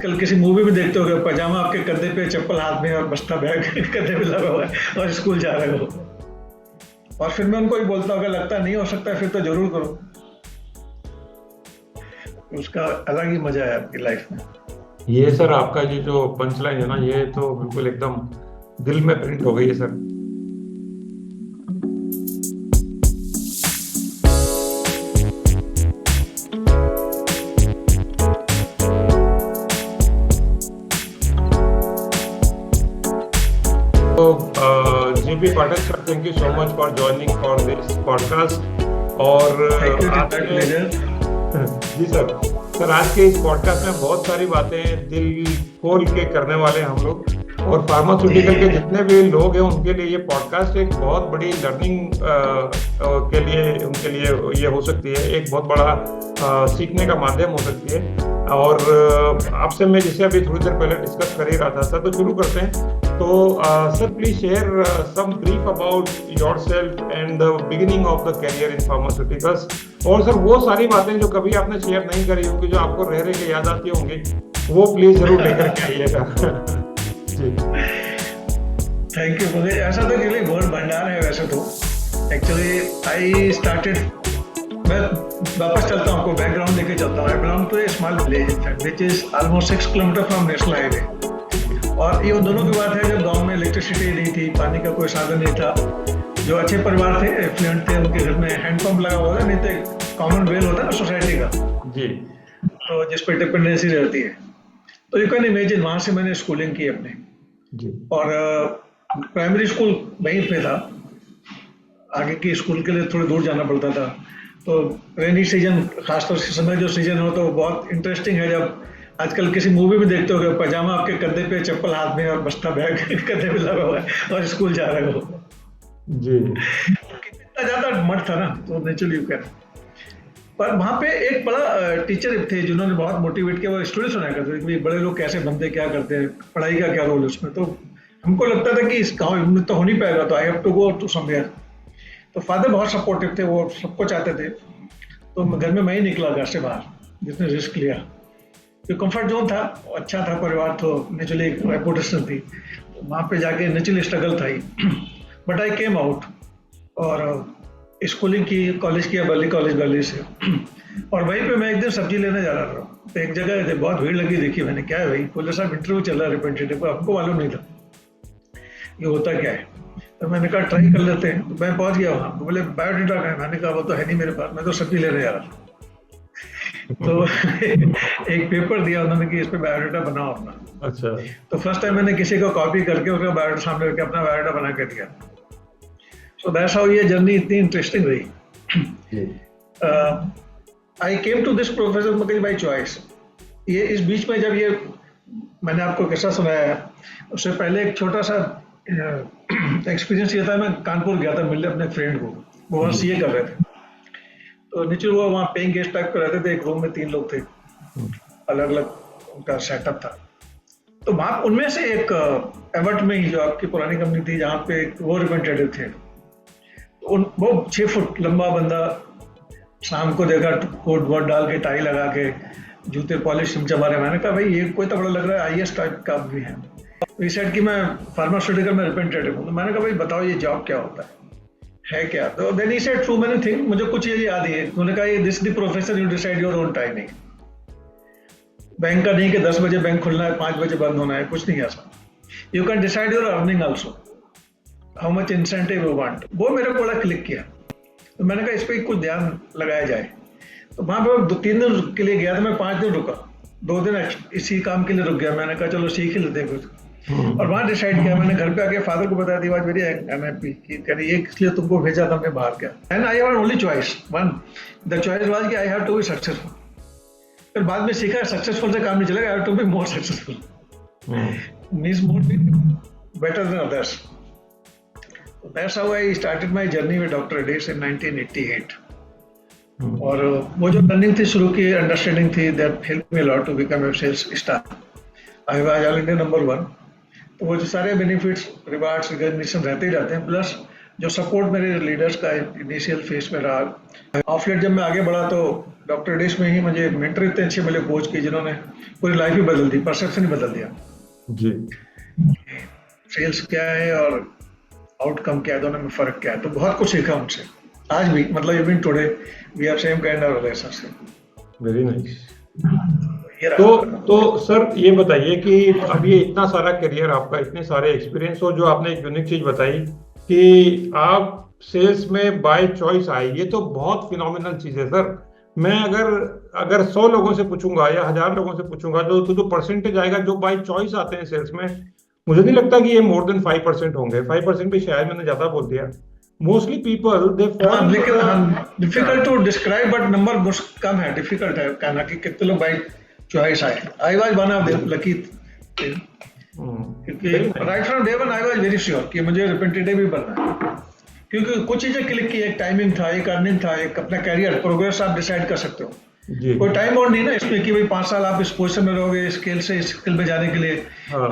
आजकल किसी मूवी में देखते हो पजामा आपके कंधे पे, चप्पल हाथ में और बस्ता बैग कंधे पे लगा हुआ है और स्कूल जा रहे हो। और फिर मैं उनको ही बोलता हूँ, अगर लगता नहीं हो सकता फिर तो जरूर करो। उसका अलग ही मजा है आपकी लाइफ में। ये सर आपका ये जो पंच लाइन है ना, ये तो बिल्कुल एकदम दिल में प्रिंट हो गई है सर। तो GP Pathak sir, thank you so much for joining for this podcast. और आज जी सर, सर आज के इस पॉडकास्ट में बहुत सारी बातें दिल खोल के करने वाले हैं हम लोग। और फार्मास्यूटिकल के जितने भी लोग हैं उनके लिए ये पॉडकास्ट एक बहुत बड़ी लर्निंग के लिए, उनके लिए ये हो सकती है, एक बहुत बड़ा सीखने का माध्यम हो सकती है। और आपसे मैं जिसे अभी थोड़ी देर पहले डिस्कस कर ही रहा था सर, तो शुरू करते हैं। तो sir please share some brief about yourself and the beginning of the career in pharmaceuticals. और सर वो सारी बातें जो कभी आपने शेयर नहीं करी होंगी, जो आपको रह रह के याद आती होंगी, वो प्लीज जरूर लेकर के आइएगा। जी थैंक यू। मुझे ऐसा तो रियली बहुत भंडार है वैसे तो। एक्चुअली आई स्टार्टेड, मैं वापस चलता हूँ, आपको बैकग्राउंड लेके चलता हूँ। I belong to a small village in fact which is almost 6 kilometre from national highway. और ये उन दोनों की बात है जब गांव में इलेक्ट्रिसिटी नहीं थी, पानी का कोई साधन नहीं था। जो अच्छे परिवार थे, एफ्लुएंट थे, उनके घर में हैंडपंप लगा हुआ था, नहीं तो एक कॉमन वेल होता है ना सोसाइटी का जी, तो जिस पर डिपेंडेंसी रहती है। तो यू कैन इमेजिन, वहाँ से मैंने स्कूलिंग की अपने जी। और प्राइमरी स्कूल वहीं पे था। आगे की स्कूल के लिए थोड़ी दूर जाना पड़ता था। तो रेनी सीजन, खासतौर से समय जो सीजन हो तो बहुत इंटरेस्टिंग है। जब आजकल किसी मूवी में देखते हो पजामा आपके कंधे पे, चप्पल हाथ में और बस्ता बैग कंधे पे लगा हुआ है और स्कूल जा रहे हो जी। इतना ज्यादा मठ था ना, तो नेचुरली यू कैन। पर वहाँ पे एक बड़ा टीचर थे जिन्होंने बहुत मोटिवेट किया। वो स्टोरी सुनाया करते थे कि बड़े लोग कैसे बनते, क्या करते हैं, पढ़ाई का क्या रोल है उसमें। तो हमको लगता था कि इस गाँव में तो हो नहीं पाएगा, तो I have to go to somewhere. तो फादर बहुत सपोर्टिव थे, वो सबको चाहते थे। तो घर में मैं ही निकला घर से बाहर, जिसने रिस्क लिया। जो कंफर्ट जोन था, अच्छा था, परिवार तो नेचुरली रेपुटेशन थी, वहाँ पे जाके नेचुरली स्ट्रगल था ही। बट आई केम आउट और स्कूलिंग की, कॉलेज किया बल्ली कॉलेज दिल्ली से। और वहीं पे मैं एक दिन सब्जी लेने जा रहा था, तो एक जगह थे, बहुत भीड़ लगी। देखी मैंने, क्या है भाई, बोले साहब इंटरव्यू चल रहा है रिप्रेजेंटेटिव, हमको मालूम नहीं था ये होता क्या है। तो मैंने कहा ट्राई कर लेते हैं। तो मैं पहुंच गया वहाँ, बोले बायोडाटा है। मैंने कहा वो तो है नहीं मेरे पास, मैं तो सब्जी लेने जा रहा था। तो एक पेपर दिया उन्होंने कि इस पे बायोडाटा बनाओ अपना। अच्छा। तो फर्स्ट टाइम मैंने किसी को कॉपी करके उसका बायोडाटा सामने रख के अपना बायोडाटा बना के दिया। सो दैट्स हाउ ये जर्नी इतनी इंटरेस्टिंग रही। आई केम टू दिस प्रोफेसर मकई बाई चॉइस। ये इस बीच में जब ये मैंने आपको किस्सा सुनाया है, उससे पहले एक छोटा सा एक्सपीरियंस ये था। मैं कानपुर गया था मिलने अपने फ्रेंड को, वो वहाँ सीए कर रहे थे। तो नीचे वो वहाँ पेइंग गेस्ट टाइप पे रहते थे, एक रूम में 3 लोग थे, अलग अलग उनका सेटअप था। तो वहाँ उनमें से एक एवर्ट में ही, जो आपकी पुरानी कंपनी थी जहाँ पे वो रिप्रेजेंटेटिव थे, वो 6 फुट लंबा बंदा, शाम को देखा कोट वोट डाल के, टाई लगा के, जूते पॉलिश चमचा मारे। मैंने कहा भाई ये कोई तो बड़ा लग रहा है, आईएएस टाइप का भी है। तो सेड कि मैं फार्मास्यूटिकल में रिप्रेजेंटेटिव हूँ। तो मैंने कहा भाई बताओ ये जॉब क्या होता है क्या। तो then he said to many thing, मुझे कुछ ये याद ही है। उन्होंने कहा ये this the professor, you decide your own timing. Bank का नहीं कि 10 बजे बैंक खुलना है, 5 बजे बंद होना है, कुछ नहीं ऐसा। You can decide your earning also, how much incentive you want. वो मेरे को बड़ा क्लिक किया। तो मैंने कहा इस पर कुछ ध्यान लगाया जाए। तो वहाँ पे 2-3 दिन के लिए गया था, मैं 5 दिन रुका, 2 दिन इसी काम के लिए रुक गया। मैंने कहा चलो सीख ही लेते हैं कुछ। और वहाँ डिसाइड किया मैंने, घर पे आके फादर को बताया, दीवाज मेरी एमएपी की करी, ये इसलिए तुमको भेजा था, मैं बाहर गया। And I have only choice one, the choice was कि I have to be successful. फिर बाद में सीखा सक्सेसफुल से काम नहीं चलेगा, I have to be more successful, means more better than others. That's how I started my journey with doctor Reddy's in 1988। और वो जो लर्निंग थी शुरू की, अंडरस्टैंडिंग थी, that help me a lot to become a sales star. I was all India number 1। तो वो जो सारे बेनिफिट्स, रिवार्ड्स, रिकॉग्निशन रहते ही रहते हैं, प्लस जो सपोर्ट मेरे लीडर्स का इनिशियल फेस में रहा। ऑफ लेट जब मैं आगे बढ़ा तो डॉक्टर डिश में ही मुझे मेंटर इतने अच्छे मिले, कोच की, जिन्होंने पूरी लाइफ ही बदल दी, परसेप्शन ही बदल दिया जी। सेल्स क्या है और आउटकम क्या है, दोनों में फर्क क्या है। तो बहुत कुछ सीखा उनसे आज भी, मतलब even today we have same kind of relationship. Very nice. तो सर ये बताइए कि अब ये इतना सारा करियर आपका, इतने सारे एक्सपीरियंस, और जो आपने एक यूनिक चीज बताई कि आप सेल्स में बाय चॉइस आए, ये तो बहुत फिनोमिनल चीज है सर। मैं अगर 100 लोगों से पूछूंगा या 1000 लोगों से पूछूंगा, जो परसेंटेज आएगा जो बाय चॉइस आते हैं सेल्स में, मुझे नहीं लगता कि ये मोर देन 5% होंगे। 5% भी शायद मैंने ज्यादा बोल दिया। Mostly people they fall. लेकिन difficult to describe, but number कम है, डिफिकल्ट है कहना कि कितने लोग बाय चॉइस आए। I was one of them, lucky. क्योंकि right from day one I was very sure कि मुझे रिप्रेजेंटेटिव भी बनना है, क्योंकि कुछ चीजें क्लिक की। एक टाइमिंग था, एक अर्निंग था, एक अपना कैरियर प्रोग्रेस आप डिसाइड कर सकते हो। कोई टाइम बाउंड नहीं ना इसमें कि भाई 5 साल आप इस पोजीशन में रहोगे स्केल से इस स्किल में जाने के लिए।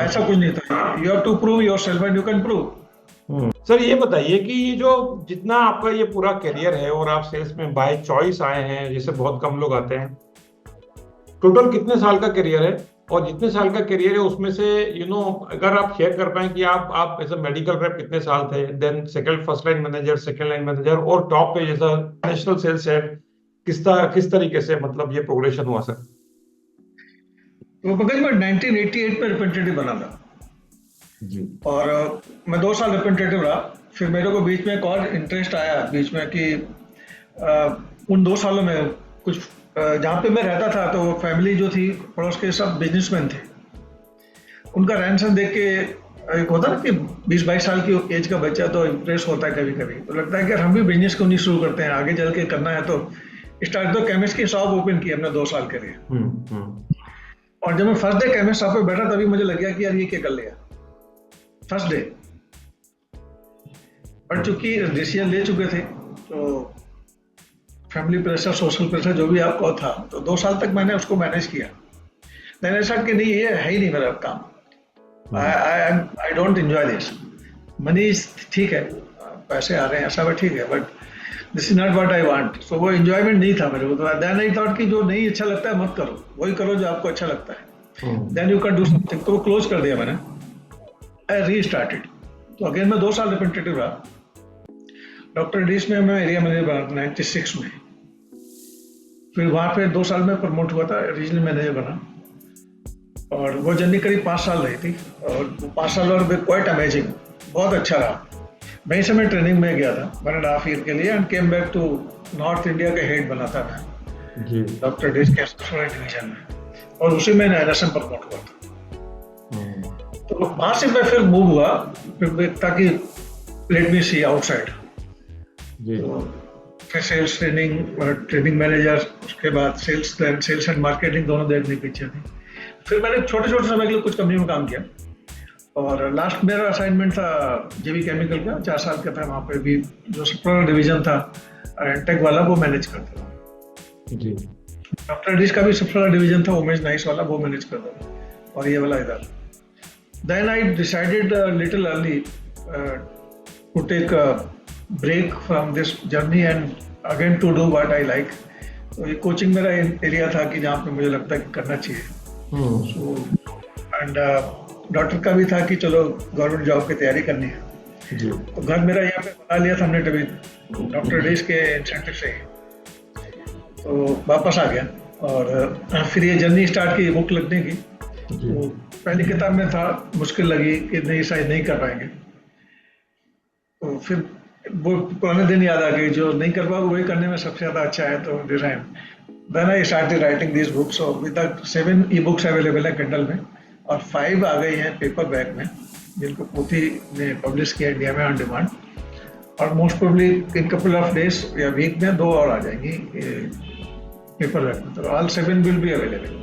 ऐसा कुछ नहीं था। You have to prove yourself and you can prove. Sir ये बताइए कि ये जो जितना आपका ये पूरा करियर है और आप सेल्स में बाय चॉइस आए हैं, जैसे बहुत कम लोग आते हैं, टोटल कितने साल का करियर है? और जितने साल का करियर है उसमें से अगर आप शेयर कर पाए कि आप एज अ मेडिकल रेप कितने साल थे, then first line manager, second line manager, और टॉप पे जैसा नेशनल सेल्स हेड, किस तरीके से मतलब ये प्रोग्रेशन हुआ सर? तो पंकज मैं 1988 में रिप्रेजेंटेटिव बना था जी, और मैं 2 साल रिप्रेजेंटेटिव रहा। फिर मेरे को बीच में एक और इंटरेस्ट आया बीच में कि उन 2 सालों में कुछ जहाँ पे मैं रहता था तो फैमिली जो थी पड़ोस के सब बिजनेसमैन थे। उनका रहन सहन देख के एक होता ना कि 20-22 साल की एज का बच्चा तो इम्प्रेस होता है कभी कभी। तो लगता है कि हम भी बिजनेस क्यों नहीं शुरू करते हैं, आगे चल के करना है। तो स्टार्ट तो केमिस्ट की शॉप ओपन की हमने 2 साल के लिए। और जब मैं फर्स्ट डे केमिस्ट शॉप पे बैठा तभी मुझे लग गया कि यार ये क्या कर लिया फर्स्ट डे। बट चूंकि डिसीजन ले चुके थे तो फैमिली प्रेशर, सोशल प्रेशर जो भी आपको था, तो 2 साल तक मैंने उसको मैनेज किया। मैंने ऐसा कि नहीं ये है ही नहीं मेरा काम। I don't enjoy this. Money ठीक है, पैसे आ रहे हैं ऐसा भी ठीक है, but this is not what I want. So वो एंजॉयमेंट नहीं था मेरे को। तो देन आई थॉट कि जो नहीं अच्छा लगता है मत करो, वही करो जो आपको अच्छा लगता है। Then you can do something. तो वो क्लोज कर दिया मैंने। आई रीस्टार्टेड। तो अगेन मैं 2 साल रिप्रेजेंटेटिव रहा। डॉक्टर डीस में मैं एरिया मैनेजर बना 96 में। फिर वहाँ पे 2 साल में प्रमोट हुआ था, रीजनल मैनेजर बना। और वो जर्नी करीब 5 साल रही थी। और 5 साल और क्वाइट अमेजिंग, बहुत अच्छा रहा। वहीं से मैं ट्रेनिंग में गया था 1.5 ईयर के लिए and came back to north India के हेड बना था मैं डॉक्टर डीस के डिवीजन में। और उसी में NSM प्रमोट हुआ था। तो वहाँ से मैं फिर मूव हुआ ताकि लेट मी सी आउटसाइड। फिर सेल्स ट्रेनिंग मैनेजर, उसके बाद सेल्स एंड मार्केटिंग दोनों देखने की इच्छा थी। फिर मैंने छोटे समय के लिए कुछ कंपनी में काम किया। और लास्ट मेरा असाइनमेंट था जेबी केमिकल का, 4 साल का था। वहाँ पे भी जो सप्लायर डिवीजन था टेक वाला, वो मैनेज करता था जी। डॉक्टर डीस का भी सप्लायर डिवीजन था वोमेन्स नाइस वाला, वो मैनेज करता था। और ये वाला इधर। Then I decided little early to take break from this journey and again to do what I like। तो ये कोचिंग मेरा एरिया था कि जहाँ पे मुझे लगता है कि करना चाहिए। सो एंड डॉक्टर का भी था कि चलो गवर्नमेंट जॉब की तैयारी करनी है। तो घर मेरा यहाँ पे बना लिया था हमने तभी डॉक्टर डीस के इंसेंटिव से ही। तो वापस आ गया और फिर ये जर्नी स्टार्ट की बुक लिखने की। तो पहली किताब में था, मुश्किल लगी कि नहीं शायद नहीं कर पाएंगे। तो फिर वो पुराने दिन याद आ गए, जो नहीं कर पाओगे वही करने में सबसे ज्यादा अच्छा है। तो design then I started writing this books. So अभी तक 7 ई-बुक्स अवेलेबल है किंडल में और 5 आ गई हैं पेपर बैक में, जिनको पोथी ने पब्लिश किया इंडिया में ऑन डिमांड। और most probably in couple of days या वीक में 2 और आ जाएंगी पेपर बैक में। तो ऑल 7 विल बी अवेलेबल।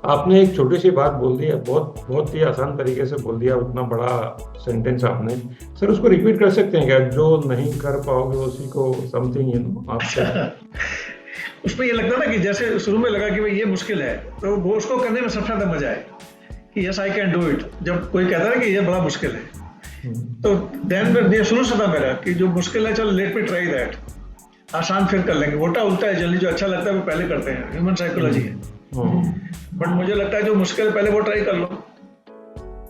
आपने एक छोटी सी बात बोल दी है, बहुत ही आसान तरीके से बोल दिया, उतना बड़ा सेंटेंस आपने। सर उसको रिपीट कर सकते हैं क्या? जो नहीं कर पाओगे उसी को समथिंग आपसे उसमें ये लगता है ना कि जैसे शुरू में लगा कि भाई ये मुश्किल है, तो वो उसको करने में सबसे ज्यादा मजा है कि yes I can do it. जब कोई कहता है कि ये बड़ा मुश्किल है, तो देन ये शुरू से था मेरा कि जो मुश्किल है चलो लेट मी ट्राई दैट, आसान फिर कर लेंगे, उल्टा है जल्दी, जो अच्छा लगता है वो पहले करते हैं, ह्यूमन साइकोलॉजी है। बट मुझे लगता है जो मुश्किल है पहले वो ट्राई कर लो।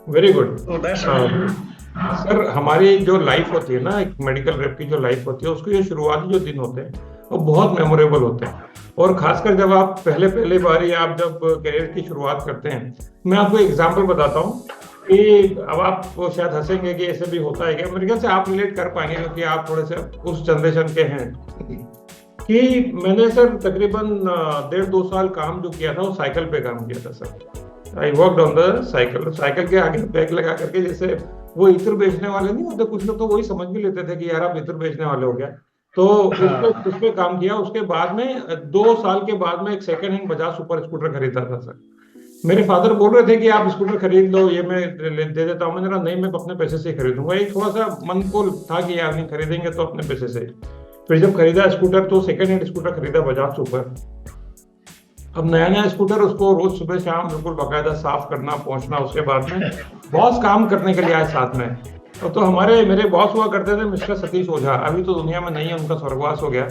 Very good. तो दैट्स सर हमारी जो लाइफ होती है ना, एक मेडिकल रेप की जो लाइफ होती है, उसके जो शुरुआती जो दिन होते हैं वो बहुत मेमोरेबल होते हैं, और खासकर जब आप पहले बार आप जब करियर की शुरुआत करते हैं। मैं आपको एग्जांपल बताता हूँ कि अब आप शायद हंसेंगे कि ऐसे भी होता है क्या, मेरे ख्याल से आप रिलेट कर पाएंगे क्योंकि आप थोड़े से उस जनरेशन के हैं। कि मैंने सर तकरीबन 1.5-2 साल काम जो किया था वो साइकिल पे काम किया था sir. I worked on the cycle के आगे बैग लगा करके, जैसे वो इत्र बेचने वाले नहीं होते कुछ लोग, तो वही समझ भी लेते थे कि यार आप इत्र बेचने वाले हो गया। तो उस पे काम किया। उसके बाद में 2 साल के बाद में एक second hand Bajaj super scooter खरीदा था सर। मेरे फादर बोल रहे थे कि आप स्कूटर खरीद लो, ये मैं दे देता हूँ। मैंने कहा नहीं, मैं अपने पैसे से खरीदूंगा। एक थोड़ा सा मन को था कि यार नहीं खरीदेंगे तो अपने पैसे से। फिर जब खरीदा स्कूटर तो सेकंड हैंड स्कूटर खरीदा बजाज सुपर। अब नया स्कूटर, उसको रोज सुबह शाम बिल्कुल बाकायदा साफ करना, पहुंचना, उसके बाद में बॉस काम करने के लिए आए साथ में। तो मेरे बॉस हुआ करते थे मिस्टर सतीश ओझा, अभी तो दुनिया में नहीं है, उनका स्वर्गवास हो गया,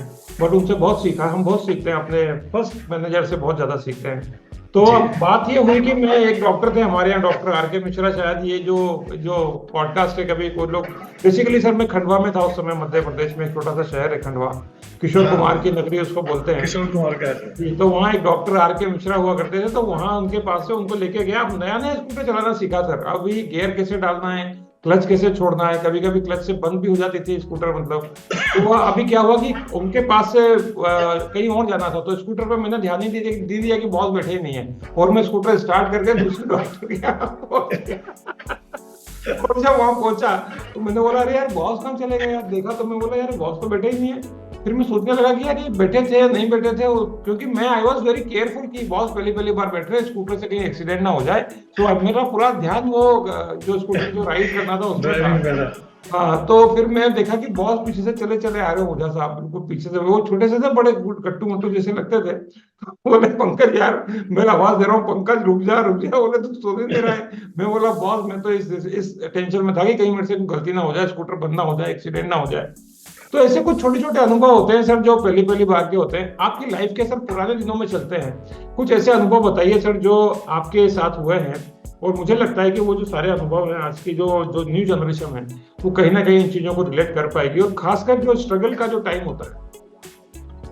बट उनसे बहुत सीखा। हम बहुत सीखते हैं, अपने फर्स्ट मैनेजर से बहुत ज्यादा सीखते हैं। तो अब बात ये हुई कि मैं एक डॉक्टर थे हमारे यहाँ, डॉक्टर आर.के. मिश्रा, शायद ये जो पॉडकास्ट है, कभी कोई लोग, बेसिकली सर मैं खंडवा में था उस समय, मध्य प्रदेश में एक छोटा सा शहर है खंडवा, किशोर कुमार की नगरी उसको बोलते हैं, किशोर कुमार का। तो वहाँ एक डॉक्टर आर.के. मिश्रा हुआ करते थे, तो वहाँ उनके पास से उनको लेके गया। अब नया स्कूटर चलाना सीखा सर, अभी गियर कैसे डालना है, क्लच कैसे छोड़ना है, कभी कभी क्लच से बंद भी हो जाती थी स्कूटर, मतलब। तो वह अभी क्या हुआ कि उनके पास से कहीं और जाना था, तो स्कूटर पर मैंने ध्यान ही दे दिया कि बॉस बैठे ही नहीं है, और मैं स्कूटर स्टार्ट करके दूसरे डॉक्टर के यहाँ और जब वहां पहुंचा तो मैंने बोला अरे यार बॉस कहाँ चले गए यार, देखा तो मैं बोला यार बॉस तो बैठे ही नहीं है। फिर मैं सोचने लगा कि यार ये बैठे थे या नहीं बैठे थे, क्योंकि मैं आई वॉज वेरी केयरफुल कि बॉस पहली बार बैठ रहे, स्कूटर से कहीं एक्सीडेंट ना हो जाए। तो अब मेरा पूरा ध्यान वो जो स्कूटर जो राइड करना था उसमें। हाँ, तो फिर मैं देखा कि बॉस पीछे से चले आ रहे हो, ओझा साहब बिल्कुल पीछे से, वो छोटे से थे, बड़े कट्टू मट्टू जैसे लगते थे। बोले पंकज यार, मैं आवाज दे रहा हूँ पंकज रुक जा। बोले तू सो नहीं दे रहा है। मैं बोला बॉस मैं तो इस टेंशन में था कि कहीं मेरे से गलती ना हो जाए, स्कूटर बंद ना हो जाए, एक्सीडेंट ना हो जाए। तो ऐसे कुछ छोटे छोटे अनुभव होते हैं सर, जो पहली बार के होते हैं आपकी लाइफ के। सर पुराने दिनों में चलते हैं, कुछ ऐसे अनुभव बताइए सर जो आपके साथ हुए हैं, और मुझे लगता है कि वो जो सारे अनुभव हैं आज की जो न्यू जनरेशन है वो कहीं ना कहीं इन चीजों को रिलेट कर पाएगी। और खासकर जो स्ट्रगल का जो टाइम होता है,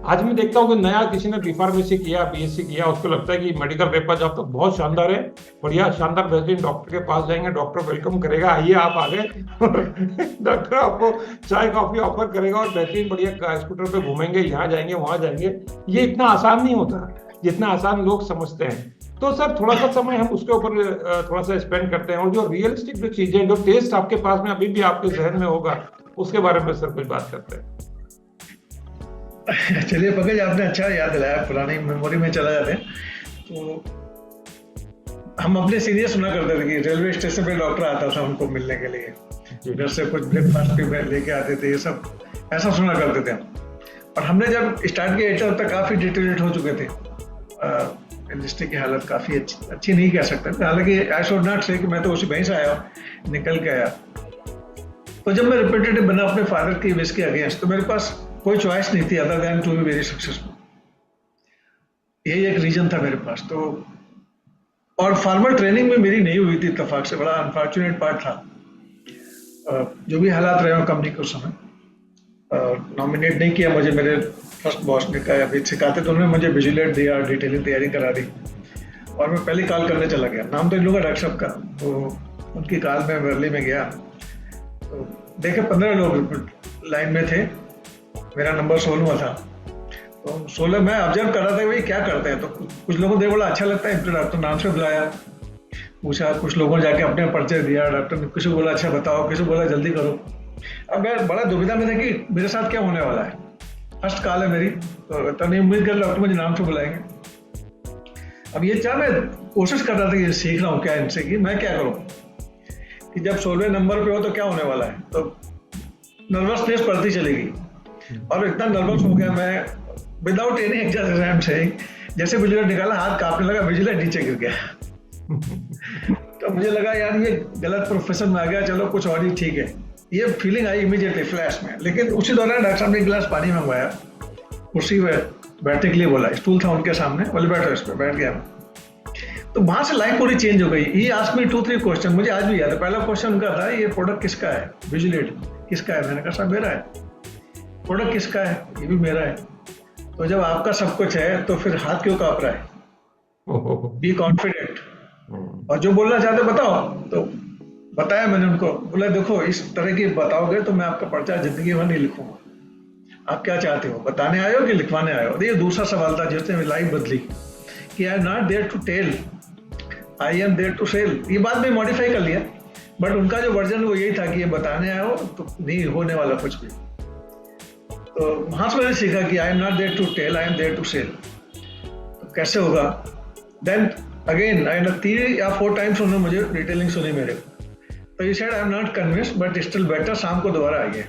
आज मैं देखता हूँ कि नया किसी ने बी.फार्मेसी किया, बीएससी किया, उसको लगता है कि मेडिकल रेप का जॉब तो बहुत शानदार है, बढ़िया शानदार बेहतरीन, डॉक्टर के पास जाएंगे, डॉक्टर वेलकम करेगा, आइए आप आ गए डॉक्टर आपको चाय कॉफी ऑफर करेगा और बेहतरीन बढ़िया स्कूटर पे घूमेंगे, यहाँ जाएंगे वहां जाएंगे। ये इतना आसान नहीं होता जितना आसान लोग समझते हैं। तो सर थोड़ा सा समय हम उसके ऊपर थोड़ा सा स्पेंड करते हैं, और जो रियलिस्टिक जो चीजें, जो टेस्ट आपके पास में अभी भी आपके जहन में होगा, उसके बारे में सर कुछ बात करते हैं। चलिए पंकज, आपने अच्छा याद दिलाया, पुरानी मेमोरी में चला जाते हैं। तो हम अपने सीनियर सुना करते थे कि रेलवे स्टेशन पे डॉक्टर आता था उनको मिलने के लिए, घर से कुछ ब्रेकफास्ट भी लेके आते थे, ये सब ऐसा सुना करते थे हम। और हमने जब स्टार्ट किया तब तक काफी डिटेरेट हो चुके थे, इंडस्ट्री की हालत काफी अच्छी नहीं कह सकते। हालांकि आई शुड नॉट से कि मैं तो उसी वहीं से आया, निकल के आया। तो जब मैं रिप्रेजेंटेटिव बना अपने फादर की विश के अगेंस्ट, तो मेरे पास कोई चॉइस नहीं थी other than to be very successful. यही एक रीजन था मेरे पास। तो और फॉर्मल ट्रेनिंग में मेरी नहीं हुई थी इत्तेफाक से, बड़ा अनफॉर्चुनेट पार्ट था। जो भी हालात रहे हो कंपनी के उस समय, नॉमिनेट नहीं किया मुझे मेरे फर्स्ट बॉस ने, कहा अभी सिखाते तो उन्होंने मुझे विजिलेट दिया, डिटेलिंग तैयारी करा दी, और मैं पहले कॉल करने चला गया। नाम तो इन लोगों का डॉक्टर साहब का, तो उनकी कॉल में वर्ली में गया तो देखे 15 लोग लाइन में थे, मेरा नंबर 16वां था। तो 16 मैं ऑब्जर्व कर रहा था कि भाई क्या करते हैं। तो कुछ लोगों ने बड़ा अच्छा लगता है, डॉक्टर नाम से बुलाया, पूछा, कुछ लोगों ने जाके अपने परिचय दिया, डॉक्टर ने किसी बोला अच्छा बताओ, किसी बोला जल्दी करो। अब मैं बड़ा दुविधा में था कि मेरे साथ क्या होने वाला है, फर्स्ट कॉल है मेरी, तो नहीं उम्मीद कर डॉक्टर मुझे नाम से बुलाएंगे। अब ये क्या, मैं कोशिश कर रहा था कि सीख रहा हूँ क्या इनसे, कि मैं क्या करूँ कि जब 16वें नंबर पे हो तो क्या होने वाला है। तो नर्वसनेस बढ़ती चलेगी, और इतना नर्वस हो गया मैं विदाउट एनी एग्जाम से, जैसे विजिलेट निकाला हाथ कांपने लगा, विजिलेट नीचे गिर गया। तो मुझे लगा यार ये गलत प्रोफेशन में आ गया, चलो कुछ और ही ठीक है, ये फीलिंग आई इमीडिएटली फ्लैश में। लेकिन उसी दौरान डॉक्टर साहब ने एक गिलास पानी मंगवाया, कुर्सी पे बैठने के लिए बोला, स्टूल था उनके सामने, बोले बैठो इस पे, बैठ गया। तो वहां से लाइफ पूरी चेंज हो गई। ही आस्क्ड मी 2-3 क्वेश्चन, मुझे आज भी याद है। पहला क्वेश्चन उनका था, ये प्रोडक्ट किसका है, विजिलेट किसका है? मैंने कहा साहब मेरा है। प्रोडक्ट किसका है? ये भी मेरा है। तो जब आपका सब कुछ है तो फिर हाथ क्यों कांप रहा है? बी कॉन्फिडेंट, और जो बोलना चाहते बताओ। तो बताया मैंने उनको, बोला देखो इस तरह की बताओगे तो मैं आपका पर्चा जिंदगी भर नहीं लिखूंगा, आप क्या चाहते हो, बताने आए हो कि लिखवाने आए हो? ये दूसरा सवाल था जिसने मेरी लाइफ बदली, कि I am not there to tell, I am there to sell. ये बात मैं मॉडिफाई कर लिया, बट उनका जो वर्जन वो यही था कि ये बताने आए हो तो नहीं होने वाला कुछ भी। तो वहां से मैंने सीखा कि I am not there to tell, I am there to sell. तो कैसे होगा? देन अगेन 3 या 4 टाइम्स उन्होंने मुझे डिटेलिंग सुनी मेरे को। तो he said I am not convinced but still better, शाम को दोबारा आइए।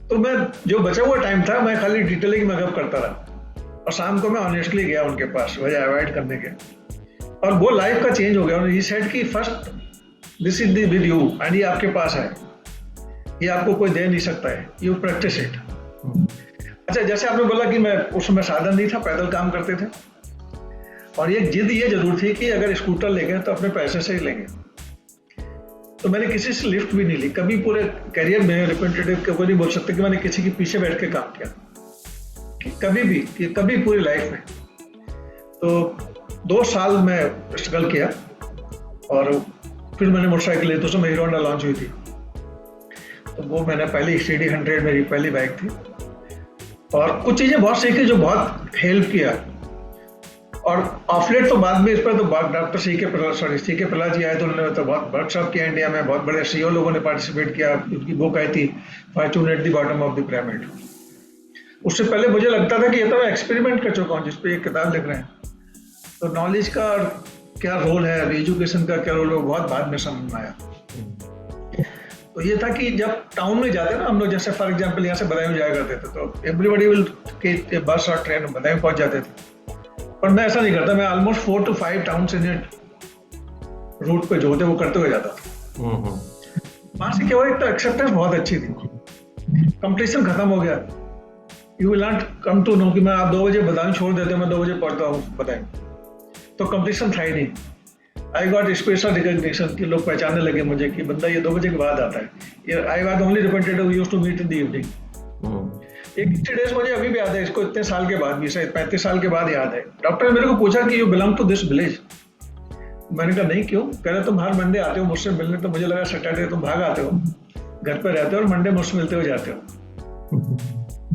तो मैं जो बचा हुआ टाइम था मैं खाली डिटेलिंग में गप करता रहा, और शाम को मैं ऑनेस्टली गया उनके पास वजह अवॉइड करने के, और वो लाइफ का चेंज हो गया। ही सेड कि first this is the with you, and ये आपके पास है, ये आपको कोई दे नहीं सकता है, यू प्रैक्टिस इट। अच्छा, जैसे आपने बोला कि मैं उस समय साधन नहीं था, पैदल काम करते थे, और एक जिद ये जरूर थी कि अगर स्कूटर लेंगे तो अपने पैसे से ही लेंगे। तो मैंने किसी से लिफ्ट भी नहीं ली कभी पूरे करियर में। रिप्रेजेंटेटिव को नहीं बोल सकते कि मैंने किसी के पीछे बैठ के काम किया, कभी भी, कभी पूरी लाइफ में। तो 2 साल मैं स्ट्रगल किया, और फिर मैंने मोटरसाइकिल ली। तो उसमें हीरो होंडा लॉन्च हुई थी, तो वो मैंने पहली स्टेडी 100 मेरी पहली बाइक थी, और कुछ चीज़ें बहुत सीखी जो बहुत हेल्प किया। और ऑफलेट तो बाद में इस पर तो डॉक्टर सीके प्रहलाद जी आए, तो उन्होंने तो बहुत वर्कशॉप किया इंडिया में, बहुत बड़े सीईओ लोगों ने पार्टिसिपेट किया। उनकी बुक आई थी Fortune at the bottom of the pyramid. उससे पहले मुझे लगता था कि ये तो मैं एक्सपेरिमेंट कर चुका हूँ जिस पे ये किताब लिख रहे हैं। तो नॉलेज का क्या रोल है, एजुकेशन का क्या रोल है, वो बहुत बाद में समझ में आया। तो ये था कि जब टाउन में जाते ना हम लोग, जैसे फॉर एग्जांपल यहाँ से बदायूं जाया करते थे, तो एवरीबॉडी विल के बस और ट्रेन बदायूं पहुंच जाते थे, पर मैं ऐसा नहीं करता। मैं almost 4 to 5 towns in route पे जो होते वो करते हुए जाता था। वहां से क्या हुआ, एक तो एक्सेप्टेंस बहुत अच्छी थी, कंपटीशन खत्म हो गया। You will not come to know कि मैं आप 2 बजे बदायूं छोड़ देते हो, मैं 2 बजे पढ़ता हूँ बदायूं, तो कंपटीशन था ही नहीं। आई गॉट स्पेशल रिकॉग्निशन कि लोग पहचानने लगे मुझे कि बंदा ये 2 बजे के बाद आता है। I was only representative used to meet in the evening. एक डेज मुझे अभी भी याद है, इसको इतने साल के बाद भी, शायद 35 साल के बाद याद है। डॉक्टर ने मेरे को पूछा कि you belong to this village. मैंने कहा नहीं, क्यों? कह रहे तुम हर मंडे आते हो मुझसे मिलने, तो मुझे लगा सैटरडे तुम भाग आते हो, घर पे रहते हो, और मंडे मुझसे मिलते हुए जाते हो।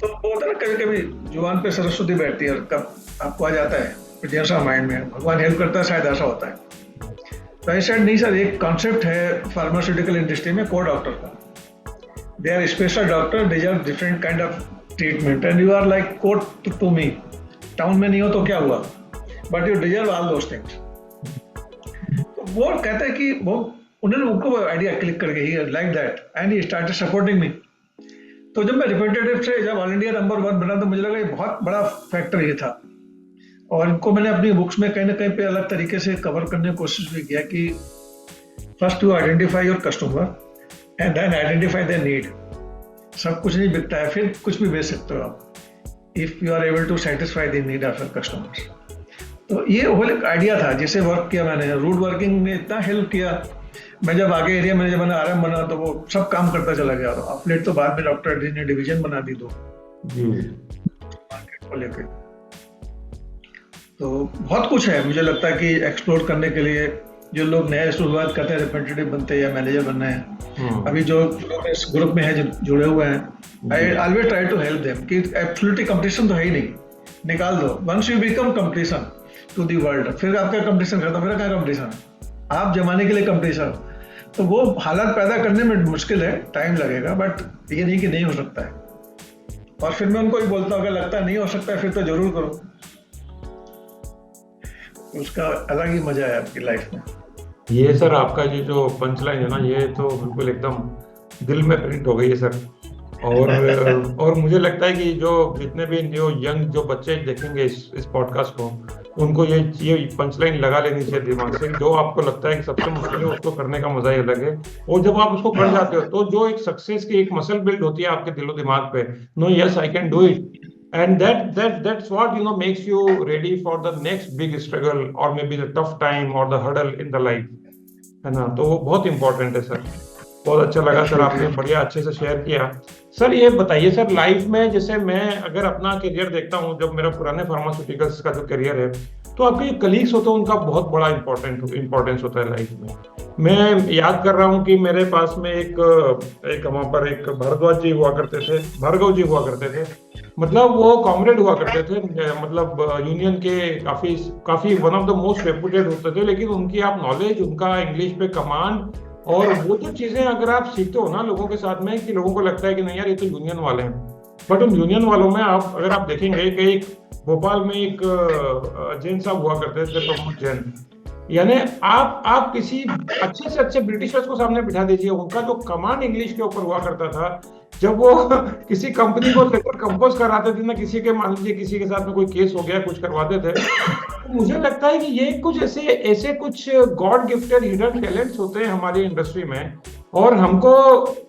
तो होता है ना, कभी कभी जुबान पे सरस्वती बैठती है, और कब आपको आ जाता है जैसा माइंड में, भगवान हेल्प करता है, शायद ऐसा होता है। तो आई सेड नहीं सर, एक कॉन्सेप्ट है फार्मास्यूटिकल इंडस्ट्री में को डॉक्टर का, they are special doctor, deserve different kind of treatment, and you are like quote to me. Town में नहीं हो तो क्या हुआ, but you deserve all those things. तो वो कहते हैं कि वो उन्होंने उनको आइडिया क्लिक करके ही like that, and he started supporting me. तो जब मैं रिप्रेजेंटेटिव से जब ऑल इंडिया नंबर 1 बना, तो मुझे लगा ये बहुत बड़ा फैक्टर ये था। और इनको मैंने अपनी बुक्स में कहीं ना कहीं पे अलग तरीके से कवर करने की कोशिश भी किया कि first you identify your customer and then identify their need. सब कुछ नहीं बिकता है, फिर कुछ भी बेच सकते हो आप, if you are able to satisfy the need of your customers. तो ये होल एक आइडिया था जिसे वर्क किया मैंने। रूट वर्किंग ने इतना हेल्प किया। मैं जब आगे एरिया मैनेजर बना, RM बना, तो वो सब काम करता चला गया। ऑफलेट तो बाद में डॉक्टर जी ने डिवीजन बना दी 2 मार्केट को लेकर। तो बहुत कुछ है मुझे लगता है कि एक्सप्लोर करने के लिए। जो लोग नए शुरुआत करते हैं, रिप्रेजेंटेटिव बनते हैं या मैनेजर बनना है, अभी जो लोग इस ग्रुप में है जुड़े हुए हैं, I always try to help them कि एब्सोल्युटली कंपटीशन तो है ही नहीं, निकाल दो। Once you become competition to the world, फिर आपका कंपटीशन खत्म। मेरा क्या कंपटीशन है, आप जमाने के लिए कंपटीशन। तो वो हालात पैदा करने में मुश्किल है, टाइम लगेगा, बट ये नहीं कि नहीं हो सकता है। और फिर मैं उनको ही बोलता हूँ, अगर लगता नहीं हो सकता है फिर तो जरूर करो, उसका अलग ही मजा है आपकी लाइफ में। ये सर आपका जो पंचलाइन है ना, ये तो बिल्कुल एकदम दिल में प्रिंट हो गई है सर। और मुझे लगता है कि जो जितने भी जो यंग जो बच्चे देखेंगे इस पॉडकास्ट को, उनको ये पंचलाइन लगा लेनी चाहिए दिमाग से, जो आपको लगता है कि सबसे मुश्किल है उसको करने का मजा ही अलग है। और जब आप उसको कर जाते हो तो जो एक सक्सेस की एक मसल बिल्ड होती है आपके दिलो दिमाग पे, no yes I can do it, and that's what makes you ready for the next big struggle or maybe the tough time or the hurdle in the life, है ना। तो वो बहुत इंपॉर्टेंट है सर। बहुत अच्छा लगा सर, आपने बढ़िया अच्छे से शेयर किया। सर ये बताइए सर, लाइफ में जैसे मैं अगर अपना करियर देखता हूँ, जब मेरा पुराने फार्मास्यूटिकल्स का जो करियर है, तो आपके जो कलीग्स होते हैं उनका बहुत बड़ा इंपॉर्टेंस होता है लाइफ में। मैं याद कर रहा हूँ कि मेरे पास में एक वहाँ पर एक भारद्वाज जी हुआ करते थे, भार्गव जी हुआ करते थे, मतलब वो कॉमरेड हुआ करते थे, मतलब यूनियन के काफी one of the most reputed होते थे, लेकिन उनकी आप नॉलेज, उनका इंग्लिश पे कमांड, और वो जो चीजें अगर आप सीखते हो ना लोगों के साथ में, कि लोगों को लगता है कि नहीं यार ये तो यूनियन वाले हैं, बट उन यूनियन वालों में अगर आप देखेंगे कि एक भोपाल में एक जैन साहब हुआ करते थे, प्रमोद जैन, यानी आप किसी अच्छे से अच्छे ब्रिटिशर्स को सामने बिठा दीजिए, उनका जो कमांड इंग्लिश के ऊपर हुआ करता था, जब वो किसी कंपनी को लेकर कंपोज कराते थे ना, किसी के मान लीजिए किसी के साथ में कोई केस हो गया, कुछ करवाते थे, तो मुझे लगता है कि ये कुछ ऐसे कुछ गॉड गिफ्टेड हिडन टैलेंट्स होते हैं हमारी इंडस्ट्री में। और हमको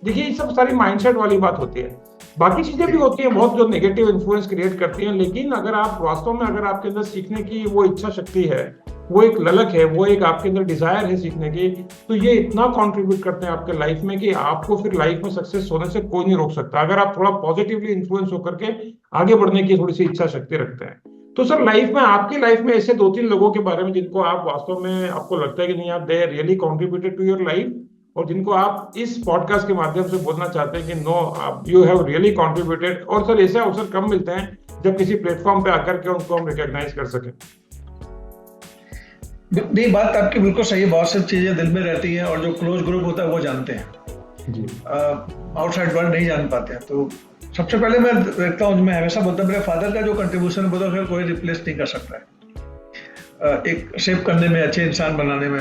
देखिए ये सब सारी माइंडसेट वाली बात होती है, बाकी चीजें भी होती हैं बहुत जो नेगेटिव इन्फ्लुएंस क्रिएट करती हैं, लेकिन अगर आप वास्तव में अगर आपके अंदर सीखने की वो इच्छा शक्ति है, वो एक ललक है, वो एक आपके अंदर डिजायर है सीखने की, तो ये इतना कंट्रीब्यूट करते हैं आपके लाइफ में कि आपको फिर लाइफ में सक्सेस होने से कोई नहीं रोक सकता, अगर आप थोड़ा पॉजिटिवली इन्फ्लुएंस होकर के आगे बढ़ने की थोड़ी सी इच्छा शक्ति रखते हैं। तो सर लाइफ में, आपकी लाइफ में ऐसे 2-3 लोगों के बारे में जिनको आप वास्तव में आपको लगता है कि नहीं यार they really contributed to your life, और जिनको आप इस पॉडकास्ट के माध्यम से बोलना चाहते हैं कि no you have really contributed, और सर ऐसे अवसर कम मिलते हैं जब किसी प्लेटफॉर्म पे आकर के उनको हम रिकॉग्नाइज कर सकें। नहीं, बात आपकी बिल्कुल सही है, बहुत सी चीजें दिल में रहती हैं और जो क्लोज ग्रुप होता है वो जानते हैं जी, आउटसाइड वर्ल्ड नहीं जान पाते हैं। तो सबसे पहले मैं देखता हूँ, मैं हमेशा बोलता हूँ मेरे फादर का जो कंट्रीब्यूशन है वो तो कोई रिप्लेस नहीं कर सकता है, एक शेप करने में, अच्छे इंसान बनाने में।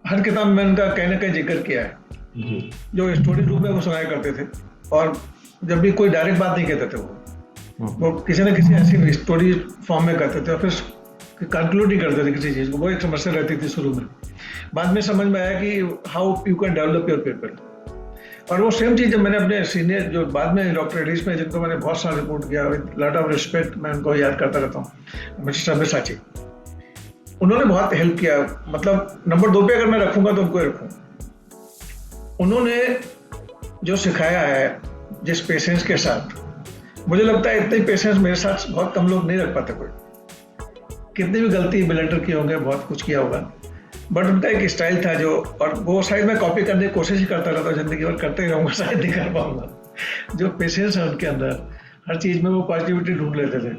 हर किताब में उनका कहीं ना कहीं जिक्र किया है जी। जो स्टोरी रूप में वो सुनाया करते थे, और जब भी कोई डायरेक्ट बात नहीं कहते थे, वो किसी न किसी ऐसी स्टोरी फॉर्म में करते थे, और फिर कंक्लूड नहीं करते थे किसी चीज को। वो एक समस्या रहती थी शुरू में, बाद में समझ में आया कि how you can develop your people. और वो सेम चीज जब मैंने अपने सीनियर जो बाद में डॉक्टर एडिस में, जिनको मैंने बहुत सारा रिपोर्ट किया, विद लॉट ऑफ रिस्पेक्ट, मैं उनको याद करता रहता हूँ, मिस्टर सब्यसाची, उन्होंने बहुत हेल्प किया। मतलब नंबर 2 पे अगर मैं रखूंगा तो उनको रखूँ। उन्होंने जो सिखाया है जिस पेशेंस के साथ, मुझे लगता है इतने पेशेंस मेरे साथ बहुत कम लोग नहीं रख पाते। कोई कितनी भी गलती ब्लेंडर किए होंगे, बहुत कुछ किया होगा, बट उनका एक स्टाइल था जो, और वो शायद मैं कॉपी करने की कोशिश ही करता रहता हूँ, जिंदगी भर करते ही रहूँगा, शायद नहीं कर पाऊंगा। जो पेशेंस है उनके अंदर, हर चीज़ में वो पॉजिटिविटी ढूंढ लेते थे।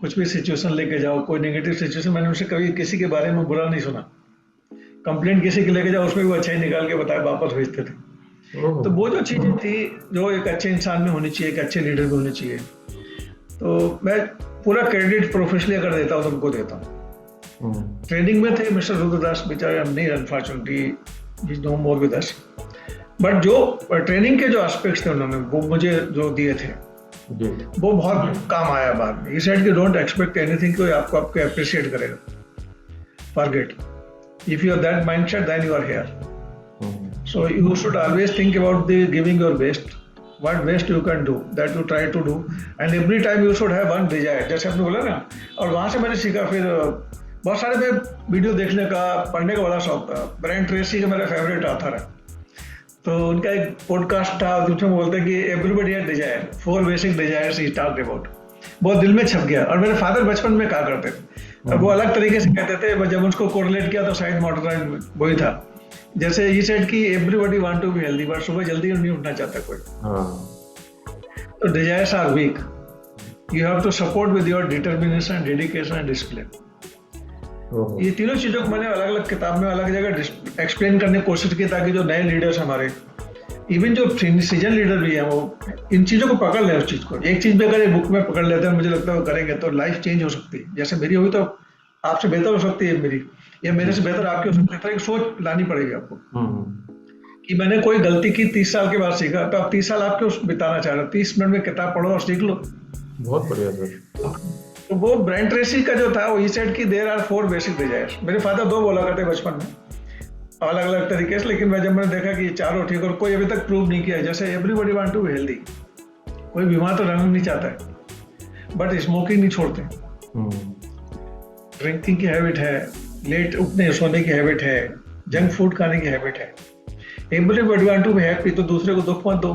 कुछ भी सिचुएशन लेके जाओ, कोई नेगेटिव सिचुएशन, मैंने उनसे कभी किसी के बारे में बुरा नहीं सुना। कंप्लेंट किसी के लेके जाओ, उसमें वो अच्छा ही निकाल के बताए वापस भेजते थे। तो वो जो चीज़ें थी जो एक अच्छे इंसान में होनी चाहिए, एक अच्छे लीडर में होनी चाहिए, तो मैं पूरा क्रेडिट प्रोफेशनली अगर देता हूँ तो उनको देता हूँ। ट्रेनिंग में थे मिस्टर रुद्रदास, बेचारे हम नहीं, unfortunately he is no more with us, but जो ट्रेनिंग के जो एस्पेक्ट्स थे उन्होंने वो मुझे जो दिए थे वो बहुत काम आया बाद में। ही सेड कि डोंट एक्सपेक्ट एनीथिंग, कोई आपको अप्रिशिएट करेगा, forget, if you have that mindset then you are here. So you should always think about the giving your best, what best you can do, that you try to do, and every time you should have one desire, जैसे आपने बोला ना। और वहाँ से मैंने सीखा, फिर बहुत सारे मैं वीडियो देखने का, पढ़ने का बड़ा शौक था। ब्रायन ट्रेसी का मेरा फेवरेट ऑथर है, तो उनका एक पॉडकास्ट था जिसमें बोलते हैं कि everybody has desire, 4 basic desires he talked about. बहुत दिल में छप गया, और मेरे फादर बचपन में कहा करते थे, अब वो अलग तरीके से कहते थे, जब उसको कोरिलेट किया तो शायद मॉडर्न वही था। जैसे ये सेड कि everybody want to be healthy, but सुबह जल्दी नहीं उठना चाहता कोई। तो desires are weak, you have to support with your determination, dedication and discipline. ये तीनों चीजों को मैंने अलग अलग किताब में अलग जगह एक्सप्लेन करने की कोशिश की, ताकि जो नए लीडर्स हमारे, इवन जो सीजन लीडर भी है, वो इन चीजों को पकड़ ले। उस चीज को, एक चीज भी अगर बुक में पकड़ लेते हैं, मुझे लगता है वो करेंगे तो लाइफ चेंज हो सकती है। जैसे मेरी हुई तो आपसे बेहतर हो सकती है मेरी, या मेरे से बेहतर आपकी हो सकती है। तो एक सोच लानी पड़ेगी आपको कि मैंने कोई गलती की, 30 साल के बाद सीखा, तो आप 30 साल आप क्यों बिताना चाह रहे हो? 30 मिनट में किताब पढ़ो और सीख लो। बहुत बढ़िया सर। तो वो ब्रायन ट्रेसी का जो था वो ही सेड कि देयर आर 4 बेसिक डिजायर्स। मेरे फादर 2 बोला करते बचपन में अलग अलग तरीके से, लेकिन जब मैंने देखा कि चारों ठीक और कोई अभी तक प्रूव नहीं किया। जैसे everybody want to be healthy, कोई बीमार तो रहना नहीं चाहता है, बट स्मोकिंग नहीं छोड़ते, ड्रिंकिंग की हैबिट है, लेट उठने सोने की हैबिट है, जंक फूड खाने की हैबिट है। Everybody want to be happy, तो दूसरे को दुख मत दो।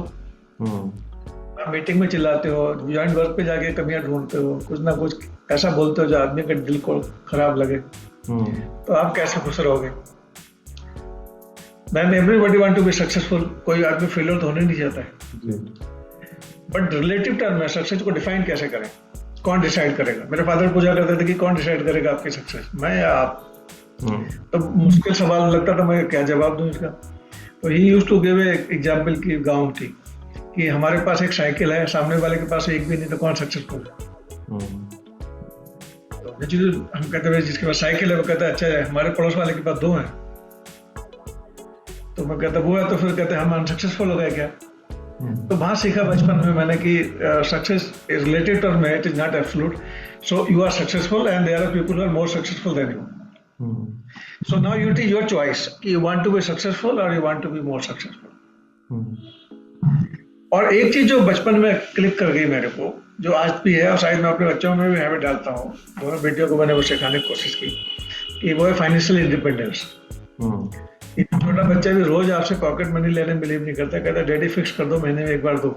आप मीटिंग में चिल्लाते हो, जॉइंट वर्क पे जाके कमियां ढूंढते हो, कुछ ना कुछ ऐसा बोलते हो जो आदमी के दिल को खराब लगे, तो आप कैसे खुश रहोगे? Ma'am everybody want to be successful, कोई आदमी फेलियर तो होने नहीं चाहता है, बट रिलेटिव टर्म में सक्सेस को डिफाइन कैसे करें, कौन डिसाइड करेगा? मेरे फादर पूछा करते थे कि कौन डिसाइड करेगा आपकी सक्सेस, मैं या आप? तो मुश्किल सवाल लगता था, मैं क्या जवाब दूं इसका। तो he used to give example की गाँव की, कि हमारे पास एक साइकिल है, सामने वाले के पास एक भी नहीं, तो कौन सक्सेसफुल है? तो हम कहते हैं जिसके पास साइकिल है वो कहता है अच्छा है, हमारे पड़ोस वाले के पास 2 हैं। तो मैं कहता वो है, तो फिर कहते हम अनसक्सेसफुल हो गए क्या? तो वहां सीखा बचपन में मैंने कि सक्सेस इज रिलेटेड टर्म है, it is not absolute. So you are successful and there are people who are more successful than you. So now it is your choice कि you want to be successful और you want to be more successful. और एक चीज जो बचपन में click कर गई मेरे को, जो आज भी है और शायद मैं अपने बच्चों में भी हैबिट डालता हूँ, दोनों बेटियों को मैंने वो सिखाने की कोशिश की, कि वो है फाइनेंशियल इंडिपेंडेंस। छोटा बच्चा भी रोज आपसे पॉकेट मनी लेने में बिलीव नहीं करता, कहता डैडी फिक्स कर दो, महीने में एक बार दो,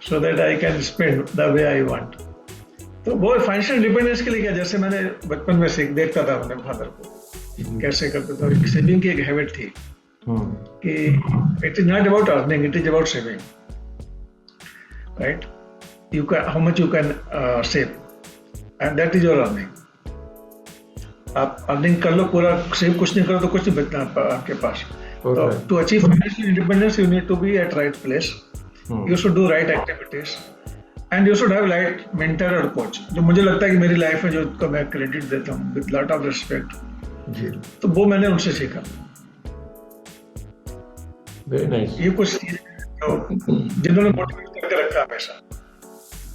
so that I can spend the way I want. तो वो फाइनेंशियल इंडिपेंडेंस के लिए क्या, जैसे मैंने बचपन में देखता था अपने फादर को कैसे करते थे। सेविंग की एक हैबिट थी कि it is not about earning, it is about saving, right? You can how much you can save and that is your earning. आप अर्निंग कर लो पूरा, सेव कुछ नहीं करो तो कुछ नहीं बचना आपके पास। तो to achieve financial independence you need to be at right place, you should do right activities and you should have right mentor और कोच। जो मुझे लगता है कि मेरी लाइफ में जो मैं क्रेडिट देता हूँ विद लॉट ऑफ रिस्पेक्ट, तो वो मैंने उनसे सीखा। Very nice. ये कुछ जिन्होंने मोटिवेट करके रखा हमेशा।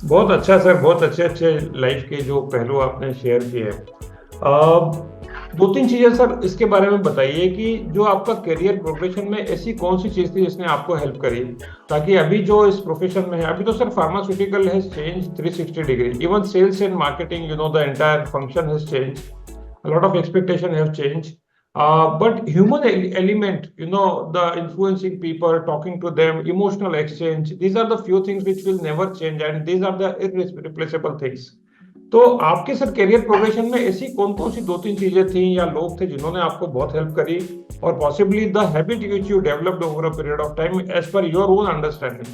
बहुत अच्छा सर, बहुत अच्छे लाइफ के जो पहलू आपने शेयर किए। 2-3 चीजें सर इसके बारे में बताइए कि जो आपका करियर प्रोग्रेशन में ऐसी कौन सी चीज थी जिसने आपको हेल्प करी, ताकि अभी जो इस प्रोफेशन में है, अभी तो sir pharmaceutical has change 360 degree, even sales and marketing, you know, the entire function has change, a lot of expectation have changed, but human element, you know, the influencing people, talking to them, emotional exchange, these are the few things which will never change, and these are the irreplaceable things. तो आपके sir career progression में ऐसी कौन कौन सी 2-3 चीजें थी या लोग थे जिन्होंने आपको बहुत हेल्प करी, और possibly the habit which you developed over a period of time as per your own understanding?